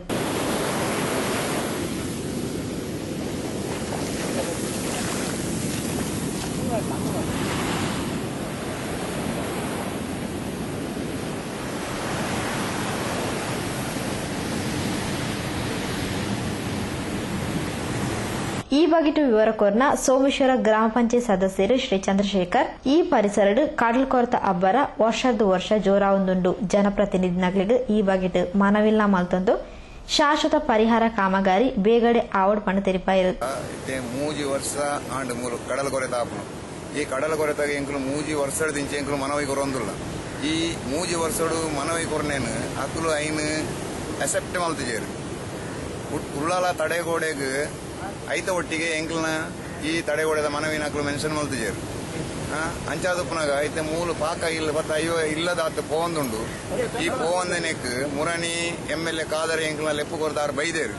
ಈ ಬಗೆಟು ವಿವರ ಕೋರ್ನ ಸೋಮೇಶ್ವರ ಗ್ರಾಮ ಪಂಚಾಯತ್ ಸದಸ್ಯರು ಶ್ರೀ ಚಂದ್ರಶೇಖರ್ ಈ ಪರಿಸರಡು ಕಡಲ್ ಕೊರತ ಅಬ್ಬರ ವರ್ಷದ ವರ್ಷ ಜೋರಾವುಂದುಂಡು. ಜನಪ್ರತಿನಿಧಿಗಳಿಗೆ ಈ ಬಗೆಟು ಮನವಿಲ್ಲ ಮಲ್ತೊಂದು ಶಾಶ್ವತ ಪರಿಹಾರ ಕಾಮಗಾರಿ ಬೇಗಡೆ ಆವಡ್ ಪಣ ತೆರಿಪಾಯಿರು. ಮೂಜಿ ವರ್ಷ ಆಂಡ್ ಮೂರು ಕಡಲ ಕೊರೆತ ಆಪನು ಈ ಕಡಲ ಕೊರೆತಾಗ ಎಂಕಲು ಮೂಜಿ ವರ್ಷದ ದಿಂಚೆ ಎಂಕಲು ಮನವಿ ಕೊರೊಂದುಲ್ಲ. ಈ ಮೂಜಿ ವರ್ಷಡು ಮನವಿ ಕೊರನೇನು ಅಕ್ಕಲು ಐನು ಅಸೆಪ್ಟ್ ಮಲ್ತಿಜೇರು ಉಳ್ಳಾಲ ತಡೆಗೋಡೆಗೆ ಐತ ಒಟ್ಟಿಗೆ ಎಂಕ್ಲನ ಈ ತಡೆಗೋಡೆದ ಮನವಿನ ಅಕ್ಕಲು ಮೆನ್ಷನ್ ಮಲ್ತಿಜೇರು. ಅಂಚಾದಪ್ಪನಾಗ ಐತೆ ಮೂಲು ಪಾಕ ಇಲ್ಲ ಬತ್ತ ಅಯ್ಯೋ ಇಲ್ಲದಾತ ಪೋವಂದುಂಡು. ಈ ಪೋವಂದನೆಕ್ ಮುರಣಿ MLA ಕಾದರೆ ಎಂಕ್ಲನ ಲೆಪ್ಪು ಕೊರದಾರ ಬೈದೇರು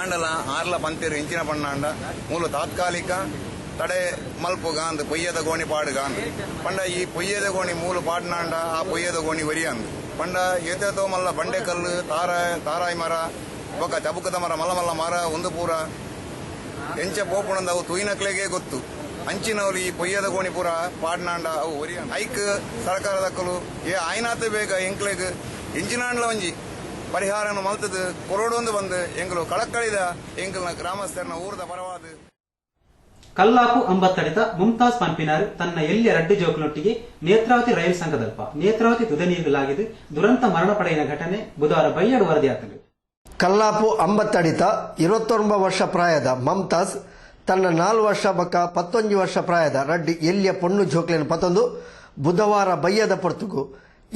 ಆಂಡಲ ಆರ್ಲ ಪಂತೇರು ಇಂಚಿನ ಪಣ್ಣಾಂಡ ಮೂಲು ತಾತ್ಕಾಲಿಕ ತಡೆ ಮಲ್ಪುಗಾಂದು ಪೊಯ್ಯದ ಗೋಣಿ ಪಾಡುಗಾಂದು ಪಂಡ ಈ ಪೊಯ್ಯದ ಗೋಣಿ ಮೂಲು ಪಾಡ್ನಾಂಡ ಆ ಪೊಯ್ಯದ ಗೋಣಿ ವರಿಯಾಂದು ಪಂಡ ಏತೋ ಮಲ್ಲ ಬಂಡೆಕಲ್ಲು ತಾರಾಯಿ ಮರ ಬೊಕ್ಕ ಚಬುಕದ ಮರ ಮಲ್ಲ ಮಲ್ಲ ಮರ ಒಂದು ಪೂರ ಎಂಚ ಪೋಪುಣಂದ ಅವು ತುಯಿನಕ್ಲೆಗೆ ಗೊತ್ತು. ಅಂಚಿನವ್ರು ಈ ಪೊಯ್ಯದ ಗೋಣಿ ಪೂರ ಪಾಡ್ನಾಂಡ ಅವು ಒರಿಯ ಐಕ್ ಸರ್ಕಾರದಕ್ಕಲು ಆಯ್ನಾತ ಬೇಗ ಎಂಕ್ಲೆಗ್ ಇಂಚಿನಾಂಡ್ಲ ಒಂಜಿ ಪರಿಹಾರನ ಮಲ್ತದ ಕೊರೋಡೊಂದು ಬಂದು ಎಂಕಲು ಕಳಕಳಿದ ಎಂಕಲ್ನ ಗ್ರಾಮಸ್ಥರನ ಊರದ ಪರವಾದ ಕಲ್ಲಾಪು ಅಂಬತ್ತಡಿತ ಮುಮ್ತಾಜ್ ಪಂಪಿನಾರು ತನ್ನ ಎಲ್ಲಿಯ ರಡ್ಡು ಜೋಕುನೊಟ್ಟಿಗೆ ನೇತ್ರಾವತಿ ರೈಲು ಸಂಘದಲ್ಪ ನೇತ್ರಾವತಿ ತುದನೀಗಲಾಗಿದ್ದು ದುರಂತ ಮರಣ ಪಡೆಯಿನ ಘಟನೆ ಬುಧವಾರ ಬೈಯಡು ವರದಿಯಾತಲು. ಕಲ್ಲಾಪು ಅಂಬತ್ತಡಿತ 29 ವರ್ಷ ಪ್ರಾಯದ ಮಮ್ತಾಜ್ ತನ್ನ 4 ವರ್ಷ ಬಕ್ಕ 11 ವರ್ಷ ಪ್ರಾಯದ ರಡ್ಡಿ ಎಲ್ಲಿಯ ಪೊಣ್ಣು ಜೋಕ್ಲೆಯನ್ನು ಪತ್ತೊಂದು ಬುಧವಾರ ಬಯ್ಯದ ಪೊರ್ತುಗು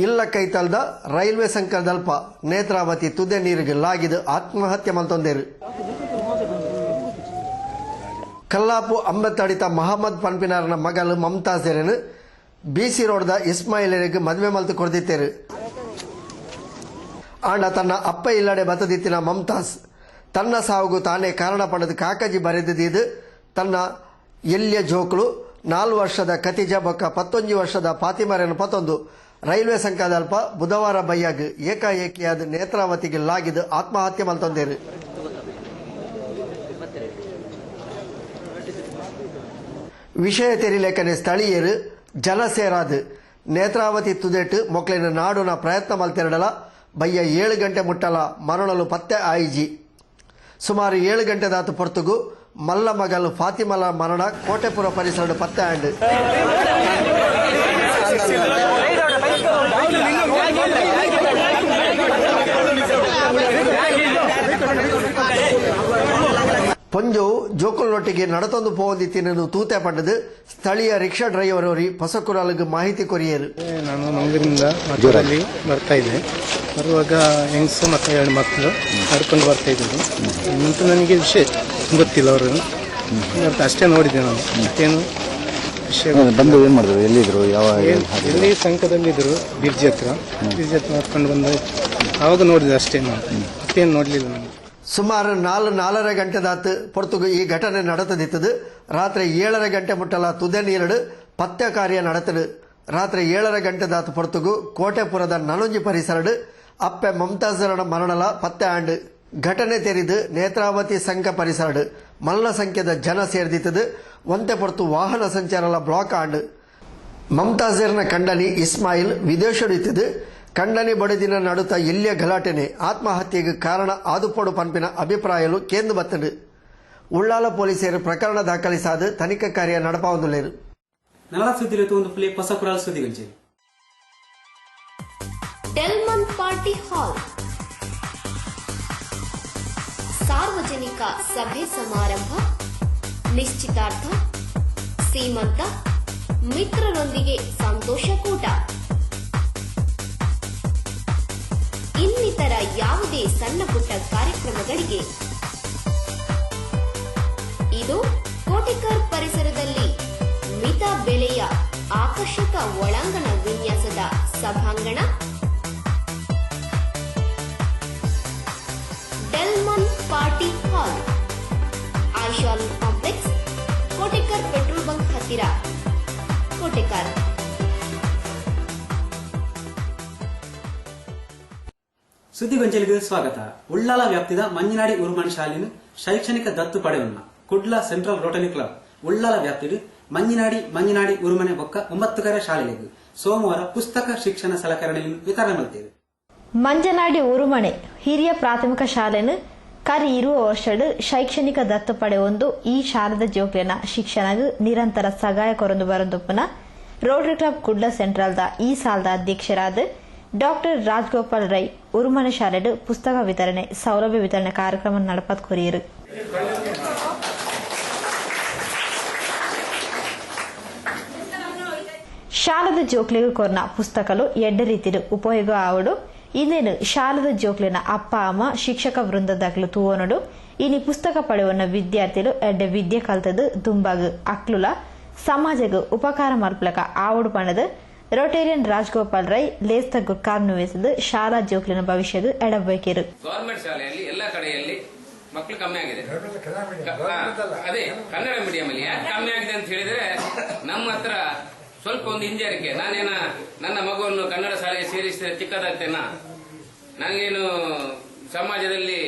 ಇಲ್ಲ ಕೈತಲ್ದ ರೈಲ್ವೆ ಸಂಕಲ್ದಲ್ಪ ನೇತ್ರಾವತಿ ತುದೆ ನೀರಿಗೆ ಲಾಗಿದು ಆತ್ಮಹತ್ಯೆ ಮಲ್ತೊಂದೇರು. ಕಲ್ಲಾಪು ಅಂಬತ್ತಡಿತ ಮಹಮ್ಮದ್ ಪನ್ಪಿನಾರನ ಮಗಳು ಮಮ್ತಾಜ್ ಎರೆನು BC ರೋಡ್ದ ಇಸ್ಮಾಯಿಲರಿಗೆ ಮದುವೆ ಮಲ್ತು ಕೊಡ್ದಿತ್ತೇರು ಆಂಡ ತನ್ನ ಅಪ್ಪ ಇಲ್ಲಡೆ ಬತ್ತದಿತ್ತಿನ ಮಮ್ತಾಜ್ ತನ್ನ ಸಾವುಗೂ ತಾನೇ ಕಾರಣ ಪಡೆದು ಕಾಕಜಿ ಬರೆದಿದ್ದು ತನ್ನ ಎಲ್ಯ ಜೋಕ್ಳು 4 ವರ್ಷದ ಖತಿಜಾ ಬೊಕ್ಕ 11 ವರ್ಷದ ಫಾತಿಮಾರನ್ನು ಪತ್ತೊಂದು ರೈಲ್ವೆ ಸಂಘದಲ್ಪ ಬುಧವಾರ ಬೈಯಾಗ್ ಏಕಾಏಕಿಯಾದ ನೇತ್ರಾವತಿಗೆ ಲಾಗಿದ್ದು ಆತ್ಮಹತ್ಯೆ ಮಲ್ತೊಂದೇರು ವಿಷಯ ತೆರಿಲೇಖನೆ ಸ್ಥಳೀಯರು ಜನ ಸೇರಾದು ನೇತ್ರಾವತಿ ತುದೇಟು ಮೊಕ್ಲಿನ ನಾಡುನ ಪ್ರಯತ್ನ ಮಲ್ತೆರಡಲ ಬಯ್ಯ 7 ಗಂಟೆ ಮುಟ್ಟಲ ಮರಣಲು ಪತ್ತೆ ಆಯಿಜಿ ಸುಮಾರು 7 ಗಂಟೆ ದಾತು ಪೊರ್ತುಗು ಮಲ್ಲ ಮಗಲು ಫಾತಿಮಲ ಮರಣ ಕೋಟೆಪುರ ಪರಿಸರ ಪತ್ತೆ ಆಂಡ್ ಪೊಂಜು ಜೋಕುಲ್ನೊಟ್ಟಿಗೆ ನಡತೊಂದು ಪೋದಿತ್ತಿನ ತೂತೆ ಪಂಡದು ಸ್ಥಳೀಯ ರಿಕ್ಷಾ ಡ್ರೈವರ್ ಅವರಿ ಹೊಸಕುರಲ್ಗೆ ಮಾಹಿತಿ ಕೊರಿಯರು. ನಾನು ಮಂಗಳೂರಿನಿಂದ ಮಠದಲ್ಲಿ ಬರ್ತಾ ಇದ್ದೆ. ಬರುವಾಗ ಹೆಂಗಸು ಮತ್ತು 2 ಮಕ್ಕಳು ನಡ್ಕೊಂಡು ಬರ್ತಾ ಇದ್ದರು. ನಂತರ ನನಗೆ ವಿಷಯ ಗೊತ್ತಿಲ್ಲ ಅವರನ್ನು ಅಷ್ಟೇ ನೋಡಿದ್ದೆ ನಾನು. ಮತ್ತೇನು ವಿಷಯ ಬಂದು ಏನು ಮಾಡಿದ್ರು, ಎಲ್ಲಿದ್ರು, ಯಾವ ಎಲ್ಲಿ ಸಂಕದಲ್ಲಿದ್ದರು, ಬ್ರಿಡ್ಜ್ ಹತ್ರ ನಡ್ಕೊಂಡು ಬಂದ ಆವಾಗ ನೋಡಿದೆ ಅಷ್ಟೇ. ನಾನು ಮತ್ತೇನು ನೋಡಲಿಲ್ಲ ನಾನು. ಸುಮಾರು 4 ಗಂಟೆ ದಾತು ಪೊರ್ತುಗು ಈ ಘಟನೆ ನಡೆತದಿತ್ತದು. ರಾತ್ರಿ 7 ಗಂಟೆ ಮುಟ್ಟಲ ತುದೆ ನೀರಡು ಪತ್ತೆ ಕಾರ್ಯ ನಡೆತಡು. ರಾತ್ರಿ 7 ಗಂಟೆ ದಾತು ಪೊರ್ತುಗು ಕೋಟೆಪುರದ ನನೊಂಜಿ ಪರಿಸರಡು ಅಪ್ಪೆ ಮಮತಾಜರಣ ಮರಣಲ ಪತ್ತೆ ಆಂಡ್ ಘಟನೆ ತೆರಿದು ನೇತ್ರಾವತಿ ಸಂಘ ಪರಿಸರಡು ಮಲ್ಲ ಸಂಖ್ಯೆದ ಜನ ಸೇರ್ದಿತ್ತದು. ಒಂತೆ ಪೊರ್ತು ವಾಹನ ಸಂಚಾರಲ ಬ್ಲಾಕ್ ಆಂಡ್ ಮಮತಾಜರ್ನ ಕಂಡನಿ ಇಸ್ಮಾಯಿಲ್ ವಿದೇಶಡಿತ್ತದು. ಕಂಡನಿ ಬಡದಿನ ನಡುತ್ತ ಎಲ್ಲಿಯ ಗಲಾಟೆನೆ ಆತ್ಮಹತ್ಯೆಗೆ ಕಾರಣ ಆದುಪೋಡು ಪಂಪಿನ ಅಭಿಪ್ರಾಯಲು ಕೇಂದು ಬತ್ತಡು. ಉಳ್ಳಾಲ ಪೊಲೀಸರು ಪ್ರಕರಣ ದಾಖಲಿಸಾದು ತನಿಖಾ ಕಾರ್ಯ ನಡಪಾವಂದುಲೇರು. ನಲದ ಸುದ್ದಿಲು ಒಂದು ಪ್ಲೇ ಹೊಸ ಕುರಾಲ ಸುದ್ದಿಗಂಜಿ ಡೆಲ್ಮನ್ ಪಾರ್ಟಿ ಹಾಲ್ ಸಾರ್ವಜನಿಕ ಸಭೆ ಸಮಾರಂಭ, ನಿಶ್ಚಿತಾರ್ಥ, ಸೀಮಂತ, ಮಿತ್ರರೊಂದಿಗೆ ಸಂತೋಷಕೂಟ ಇನ್ನಿತರ ಯಾವುದೇ ಸಣ್ಣ ಪುಟ್ಟ ಕಾರ್ಯಕ್ರಮಗಳಿಗೆ ಇದು ಕೋಟೆಕರ್ ಪರಿಸರದಲ್ಲಿ ಮಿತ ಬೆಲೆಯ ಆಕರ್ಷಕ ಒಳಾಂಗಣ ವಿನ್ಯಾಸದ ಸಭಾಂಗಣ ಡೆಲ್ಮನ್ ಪಾರ್ಟಿ ಹಾಲ್, ಆಯಿಷಾನ್ ಕಾಂಪ್ಲೆಕ್ಸ್, ಕೋಟೆಕರ್ ಪೆಟ್ರೋಲ್ ಬಂಕ್ ಹತ್ತಿರ, ಕೋಟೆಕರ್. ಸುದ್ದಿಗೊಂಚಲಿಗೆ ಸ್ವಾಗತ. ಉಳ್ಳಾಲ ವ್ಯಾಪ್ತಿದ ಮಂಜಿನಾಡಿ ಉರುಮಣಿ ಶಾಲೆಯನ್ನು ಶೈಕ್ಷಣಿಕ ದತ್ತು ಪಡೆಯನ್ನ Kudla central rotary club Ullal ವ್ಯಾಪ್ತಿಡು ಮಂಜಿನಾಡಿ ಉರುಮನೆ ಬೊಕ್ಕ 9 ಶಾಲೆಗಳಿಗೆ ಸೋಮವಾರ ಪುಸ್ತಕ ಶಿಕ್ಷಣ ಸಲಕರಣೆಯನ್ನು ವಿತರಣೆ ಮಾಡುತ್ತೇವೆ. ಮಂಜನಾಡಿ ಉರುಮಣೆ ಹಿರಿಯ ಪ್ರಾಥಮಿಕ ಶಾಲೆಯನ್ನು ಕರಿ 20 ವರ್ಷದ ಶೈಕ್ಷಣಿಕ ದತ್ತು ಪಡೆಯೊಂದು ಈ ಶಾಲೆದ ಜೋಕ್ಲೆನ ಶಿಕ್ಷಣಗೂ ನಿರಂತರ ಸಹಾಯ ಕೊರೊಂದು ಬರೊಂದುಪ್ಪನ ರೋಟರಿ ಕ್ಲಬ್ ಕುಡ್ಲ ಸೆಂಟ್ರಲ್ದ ಈ ಸಾಲದ ಅಧ್ಯಕ್ಷರಾದ ಡಾಕ್ಟರ್ ರಾಜಗೋಪಾಲ್ ರೈ ಉರುಮನೆ ಶಾಲೆಡು ಪುಸ್ತಕ ವಿತರಣೆ ಸೌಲಭ್ಯ ವಿತರಣೆ ಕಾರ್ಯಕ್ರಮ ನಡಪತ್ ಕೊರಿಯರು. ಶಾಲದ ಜೋಕ್ಲೆಗೂ ಕೊರ್ನ ಪುಸ್ತಕಲು 2 ರೀತಿಡು ಉಪಯೋಗ ಆವಡು. ಇಂದೇನು ಶಾಲದ ಜೋಕ್ಲಿನ ಅಪ್ಪ ಅಮ್ಮ ಶಿಕ್ಷಕ ವೃಂದದಾಗ್ಲು ತೂವನಡು ಇನಿ ಪುಸ್ತಕ ಪಡೆಯುವ ವಿದ್ಯಾರ್ಥಿಗಳು 2 ವಿದ್ಯೆ ಕಲ್ತದು ದುಂಬಾಗ ಅಕ್ಲುಲ ಸಮಾಜಗೂ ಉಪಕಾರ ಮಲ್ಪಲಕ ಆವಡು ಪಣದು ರೋಟೇರಿಯನ್ ರಾಜಗೋಪಾಲ್ ರೈ ಲೇಸ್ತ ಕಾರ್ನುವೆಸದು ಶಾಲಾ ಜೋಕ್ಲಿನ ಭವಿಷ್ಯಗೂ ಎಡಬೇಕಿರು. ಗವರ್ಮೆಂಟ್ ಶಾಲೆಯಲ್ಲಿ ಎಲ್ಲ ಕಡೆಯಲ್ಲಿ ಮಕ್ಕಳು ಕಮ್ಮಿ ಆಗಿದೆ. ಅದೇ ಕನ್ನಡ ಮೀಡಿಯಂ ಅಲ್ಲಿ ಯಾಕೆ ಕಮ್ಮಿ ಆಗಿದೆ ಅಂತ ಹೇಳಿದ್ರೆ ನಮ್ಮ ಹತ್ರ ಸ್ವಲ್ಪ ಒಂದು ಹಿಂಜರಿಕೆ. ನಾನೇನ ನನ್ನ ಮಗುವನ್ನು ಕನ್ನಡ ಶಾಲೆಗೆ ಸೇರಿಸಿದ್ರೆ ಚಿಕ್ಕದಾಗ್ತೇನಾ, ನನಗೇನು ಸಮಾಜದಲ್ಲಿ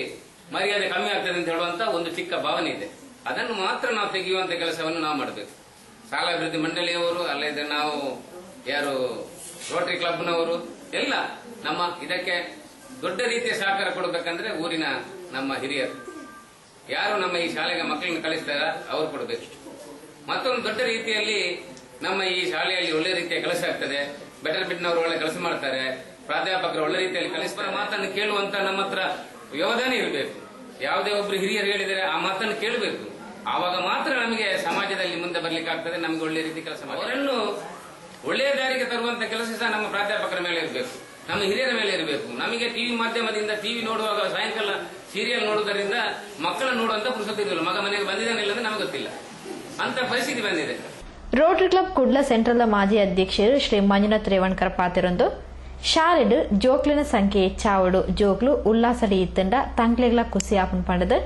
ಮರ್ಯಾದೆ ಕಮ್ಮಿ ಆಗ್ತದೆ ಅಂತ ಹೇಳುವಂತ ಒಂದು ಚಿಕ್ಕ ಭಾವನೆ ಇದೆ. ಅದನ್ನು ಮಾತ್ರ ನಾವು ತೆಗೆಯುವಂತ ಕೆಲಸವನ್ನು ನಾವು ಮಾಡಬೇಕು. ಶಾಲಾಭಿವೃದ್ಧಿ ಮಂಡಳಿಯವರು ಅಲ್ಲದೆ ನಾವು ಯಾರು ರೋಟರಿ ಕ್ಲಬ್ನವರು ಎಲ್ಲ ನಮ್ಮ ಇದಕ್ಕೆ ದೊಡ್ಡ ರೀತಿಯ ಸಹಕಾರ ಕೊಡಬೇಕಂದ್ರೆ ಊರಿನ ನಮ್ಮ ಹಿರಿಯರು ಯಾರು ನಮ್ಮ ಈ ಶಾಲೆಗೆ ಮಕ್ಕಳನ್ನು ಕಳಿಸ್ತಾರ ಅವರು ಕೊಡಬೇಕು. ಮತ್ತೊಂದು ದೊಡ್ಡ ರೀತಿಯಲ್ಲಿ ನಮ್ಮ ಈ ಶಾಲೆಯಲ್ಲಿ ಒಳ್ಳೆ ರೀತಿಯ ಕೆಲಸ ಆಗ್ತದೆ. ಬೆಟರ್ ಬಿಟ್ನವರು ಒಳ್ಳೆ ಕೆಲಸ ಮಾಡ್ತಾರೆ, ಪ್ರಾಧ್ಯಾಪಕರು ಒಳ್ಳೆ ರೀತಿಯಲ್ಲಿ ಕಲಿಸ್ತಾರ ಮಾತನ್ನು ಕೇಳುವಂತ ನಮ್ಮ ಹತ್ರ ವ್ಯವಧಾನ ಇರಬೇಕು. ಯಾವುದೇ ಒಬ್ರು ಹಿರಿಯರು ಹೇಳಿದರೆ ಆ ಮಾತನ್ನು ಕೇಳಬೇಕು. ಆವಾಗ ಮಾತ್ರ ನಮಗೆ ಸಮಾಜದಲ್ಲಿ ಮುಂದೆ ಬರ್ಲಿಕ್ಕೆ ಆಗ್ತದೆ. ನಮ್ಗೆ ಒಳ್ಳೆ ರೀತಿ ಕೆಲಸ ಮಾಡಿ ಅವರನ್ನು ಒಳ್ಳೆಯ ದಾರಿಗೆ ತರುವಂತ ಕೆಲಸ ಸಹ ನಮ್ಮ ಪ್ರಾಧ್ಯಾಪಕರ ಮೇಲೆ ಇರಬೇಕು, ನಮ್ಮ ಹಿರಿಯರ ಮೇಲೆ ಇರಬೇಕು. ನಮಗೆ ಟಿವಿ ಮಾಧ್ಯಮದಿಂದ ಟಿವಿ ನೋಡುವಾಗ ಸಾಯಂಕಾಲ ಸೀರಿಯಲ್ ನೋಡುವುದರಿಂದ ಮಕ್ಕಳನ್ನು ನೋಡುವಂತ ಪುರುಸೊತ್ತು ಇರಲಿಲ್ಲ. ಮಗ ಮನೆಗೆ ಬಂದಿದ್ದಾನಿಲ್ಲ ಅಂದ್ರೆ ನಮಗೆ ಗೊತ್ತಿಲ್ಲ, ಅಂತ ಪರಿಸ್ಥಿತಿ ಬಂದಿದೆ. ರೋಟರಿ ಕ್ಲಬ್ ಕುಡ್ಲ ಸೆಂಟ್ರಲ್ದ ಮಾಜಿ ಅಧ್ಯಕ್ಷರು ಶ್ರೀ ಮಂಜುನಾಥ್ ರೇವಣ್ಕರ್ ಪಾತಿರೊಂದು ಶಾಲೆಡ್ ಜೋಕ್ಲಿನ ಸಂಖ್ಯೆ ಹೆಚ್ಚಾವಡು ಜೋಕ್ಲು ಉಲ್ಲಾಸಡಿ ಇತ್ತಂಡ ತಂಕ್ಲೆಗ್ಲ ಖುಷಿ ಆಪನ್ ಪಂಡದ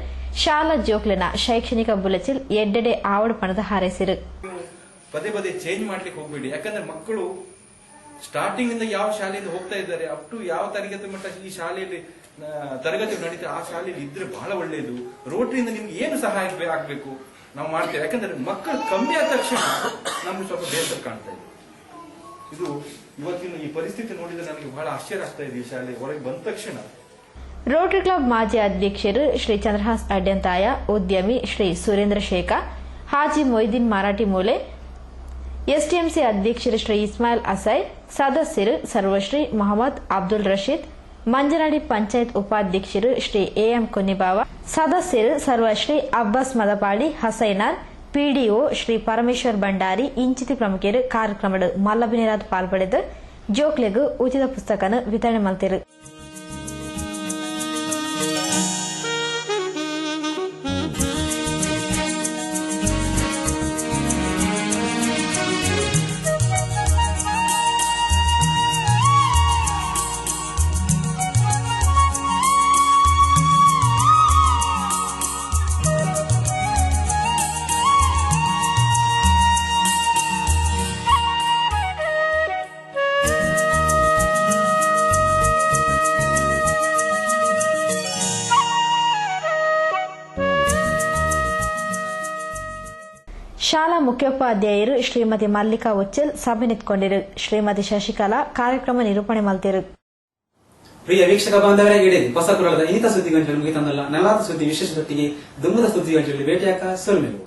ಶಾಲಾ ಜೋಕ್ಲಿನ ಶೈಕ್ಷಣಿಕ ಬುಲೆಚಿಲ್ ಎಡ್ಡೆಡೆ ಆವಡು ಪಣದ ಹಾರೈಸಿರು. ಪದೇ ಪದೇ ಚೇಂಜ್ ಮಾಡ್ಲಿಕ್ಕೆ ಹೋಗ್ಬೇಡಿ, ಯಾಕಂದ್ರೆ ಮಕ್ಕಳು ಸ್ಟಾರ್ಟಿಂಗ್ ಇಂದ ಯಾವ ಶಾಲೆಯಿಂದ ಹೋಗ್ತಾ ಇದ್ದಾರೆ ಅಪ್ ಟು ಯಾವ ತರಗತಿ ಮಟ್ಟ ಈ ಶಾಲೆಯಲ್ಲಿ ತರಗತಿ ನಡೀತಾ ಆ ಶಾಲೆಯಲ್ಲಿ ಇದ್ರೆ ಬಹಳ ಒಳ್ಳೆಯದು. ರೋಟರಿಯಿಂದ ನಿಮ್ಗೆ ಏನು ಸಹಾಯ ಆಗ್ಬೇಕು ನಾವು ಮಾಡ್ತೇವೆ, ಯಾಕಂದ್ರೆ ಮಕ್ಕಳು ಕಮ್ಮಿ ಆದ ತಕ್ಷಣ ನಮ್ಗೆ ಸ್ವಲ್ಪ ಬೇಸರ ಕಾಣ್ತಾ ಇದೆ. ಇದು ಇವತ್ತಿನ ಈ ಪರಿಸ್ಥಿತಿ ನೋಡಿದ್ರೆ ನನಗೆ ಬಹಳ ಆಶ್ಚರ್ಯ ಆಗ್ತಾ ಇದೆ. ಈ ಶಾಲೆ ಹೊರಗೆ ಬಂದ ತಕ್ಷಣ ರೋಟರಿ ಕ್ಲಬ್ ಮಾಜಿ ಅಧ್ಯಕ್ಷರು ಶ್ರೀ ಚಂದ್ರಹಾಸ್ ಅಡ್ಯಂತಾಯ, ಉದ್ಯಮಿ ಶ್ರೀ ಸುರೇಂದ್ರ ಶೇಖ, ಹಾಜಿ ಮೊಯ್ದೀನ್ ಮರಾಠಿ ಮೂಲೆ, ಎಸ್ಟಿಎಂಸಿ ಅಧ್ಯಕ್ಷರು ಶ್ರೀ ಇಸ್ಮಾಯಿಲ್ ಅಸೈ, ಸದಸ್ಯರು ಸರ್ವಶ್ರೀ ಮೊಹಮ್ಮದ್ ಅಬ್ದುಲ್ ರಶೀದ್, ಮಂಜನಾಡಿ ಪಂಚಾಯತ್ ಉಪಾಧ್ಯಕ್ಷರು ಶ್ರೀ ಎಎಂ ಕೊನ್ನಿಬಾವ, ಸದಸ್ಯರು ಸರ್ವಶ್ರೀ ಅಬ್ಬಾಸ್ ಮದಪಾಡಿ ಹಸೈನಾರ್, ಪಿಡಿಒ ಶ್ರೀ ಪರಮೇಶ್ವರ್ ಭಂಡಾರಿ ಇಂಚಿತಿ ಪ್ರಮುಖರು ಕಾರ್ಯಕ್ರಮದ ಮಲ್ಲಬಿನಿರಾದ್ ಪಾಲ್ಪಡೆದು ಜೋಕ್ಲೆಗೂ ಉಚಿತ ಪುಸ್ತಕನ ವಿತರಣೆ ಮಾಡ್ತಿರು. ಶಾಲಾ ಮುಖ್ಯೋಪಾಧ್ಯಾಯರು ಶ್ರೀಮತಿ ಮಲ್ಲಿಕಾ ಉಚ್ಚಲ್ ಸಭೆ ನಿಂತ್ಕೊಂಡಿರು. ಶ್ರೀಮತಿ ಶಶಿಕಲಾ ಕಾರ್ಯಕ್ರಮ ನಿರೂಪಣೆ ಮಾಡ್ತಿರು. ಪ್ರಿಯ ವೀಕ್ಷಕ ಬಾಂಧವರೇ, ಇಡೀ ಹೊಸ ಕುರಳದ ಇನ್ನಿತ ಸುದ್ದಿಗಂಟಲು ಮುಗಿತಂದಲ್ಲ. ನಲ್ಲಾದ ಸುದ್ದಿ ವಿಶೇಷದೊಟ್ಟಿಗೆ ದುಮ್ಮದ ಸುದ್ದಿಗಂಟಲು ಭೇಟಿಯಾಕ ಸೊಲ್ಮೆವು.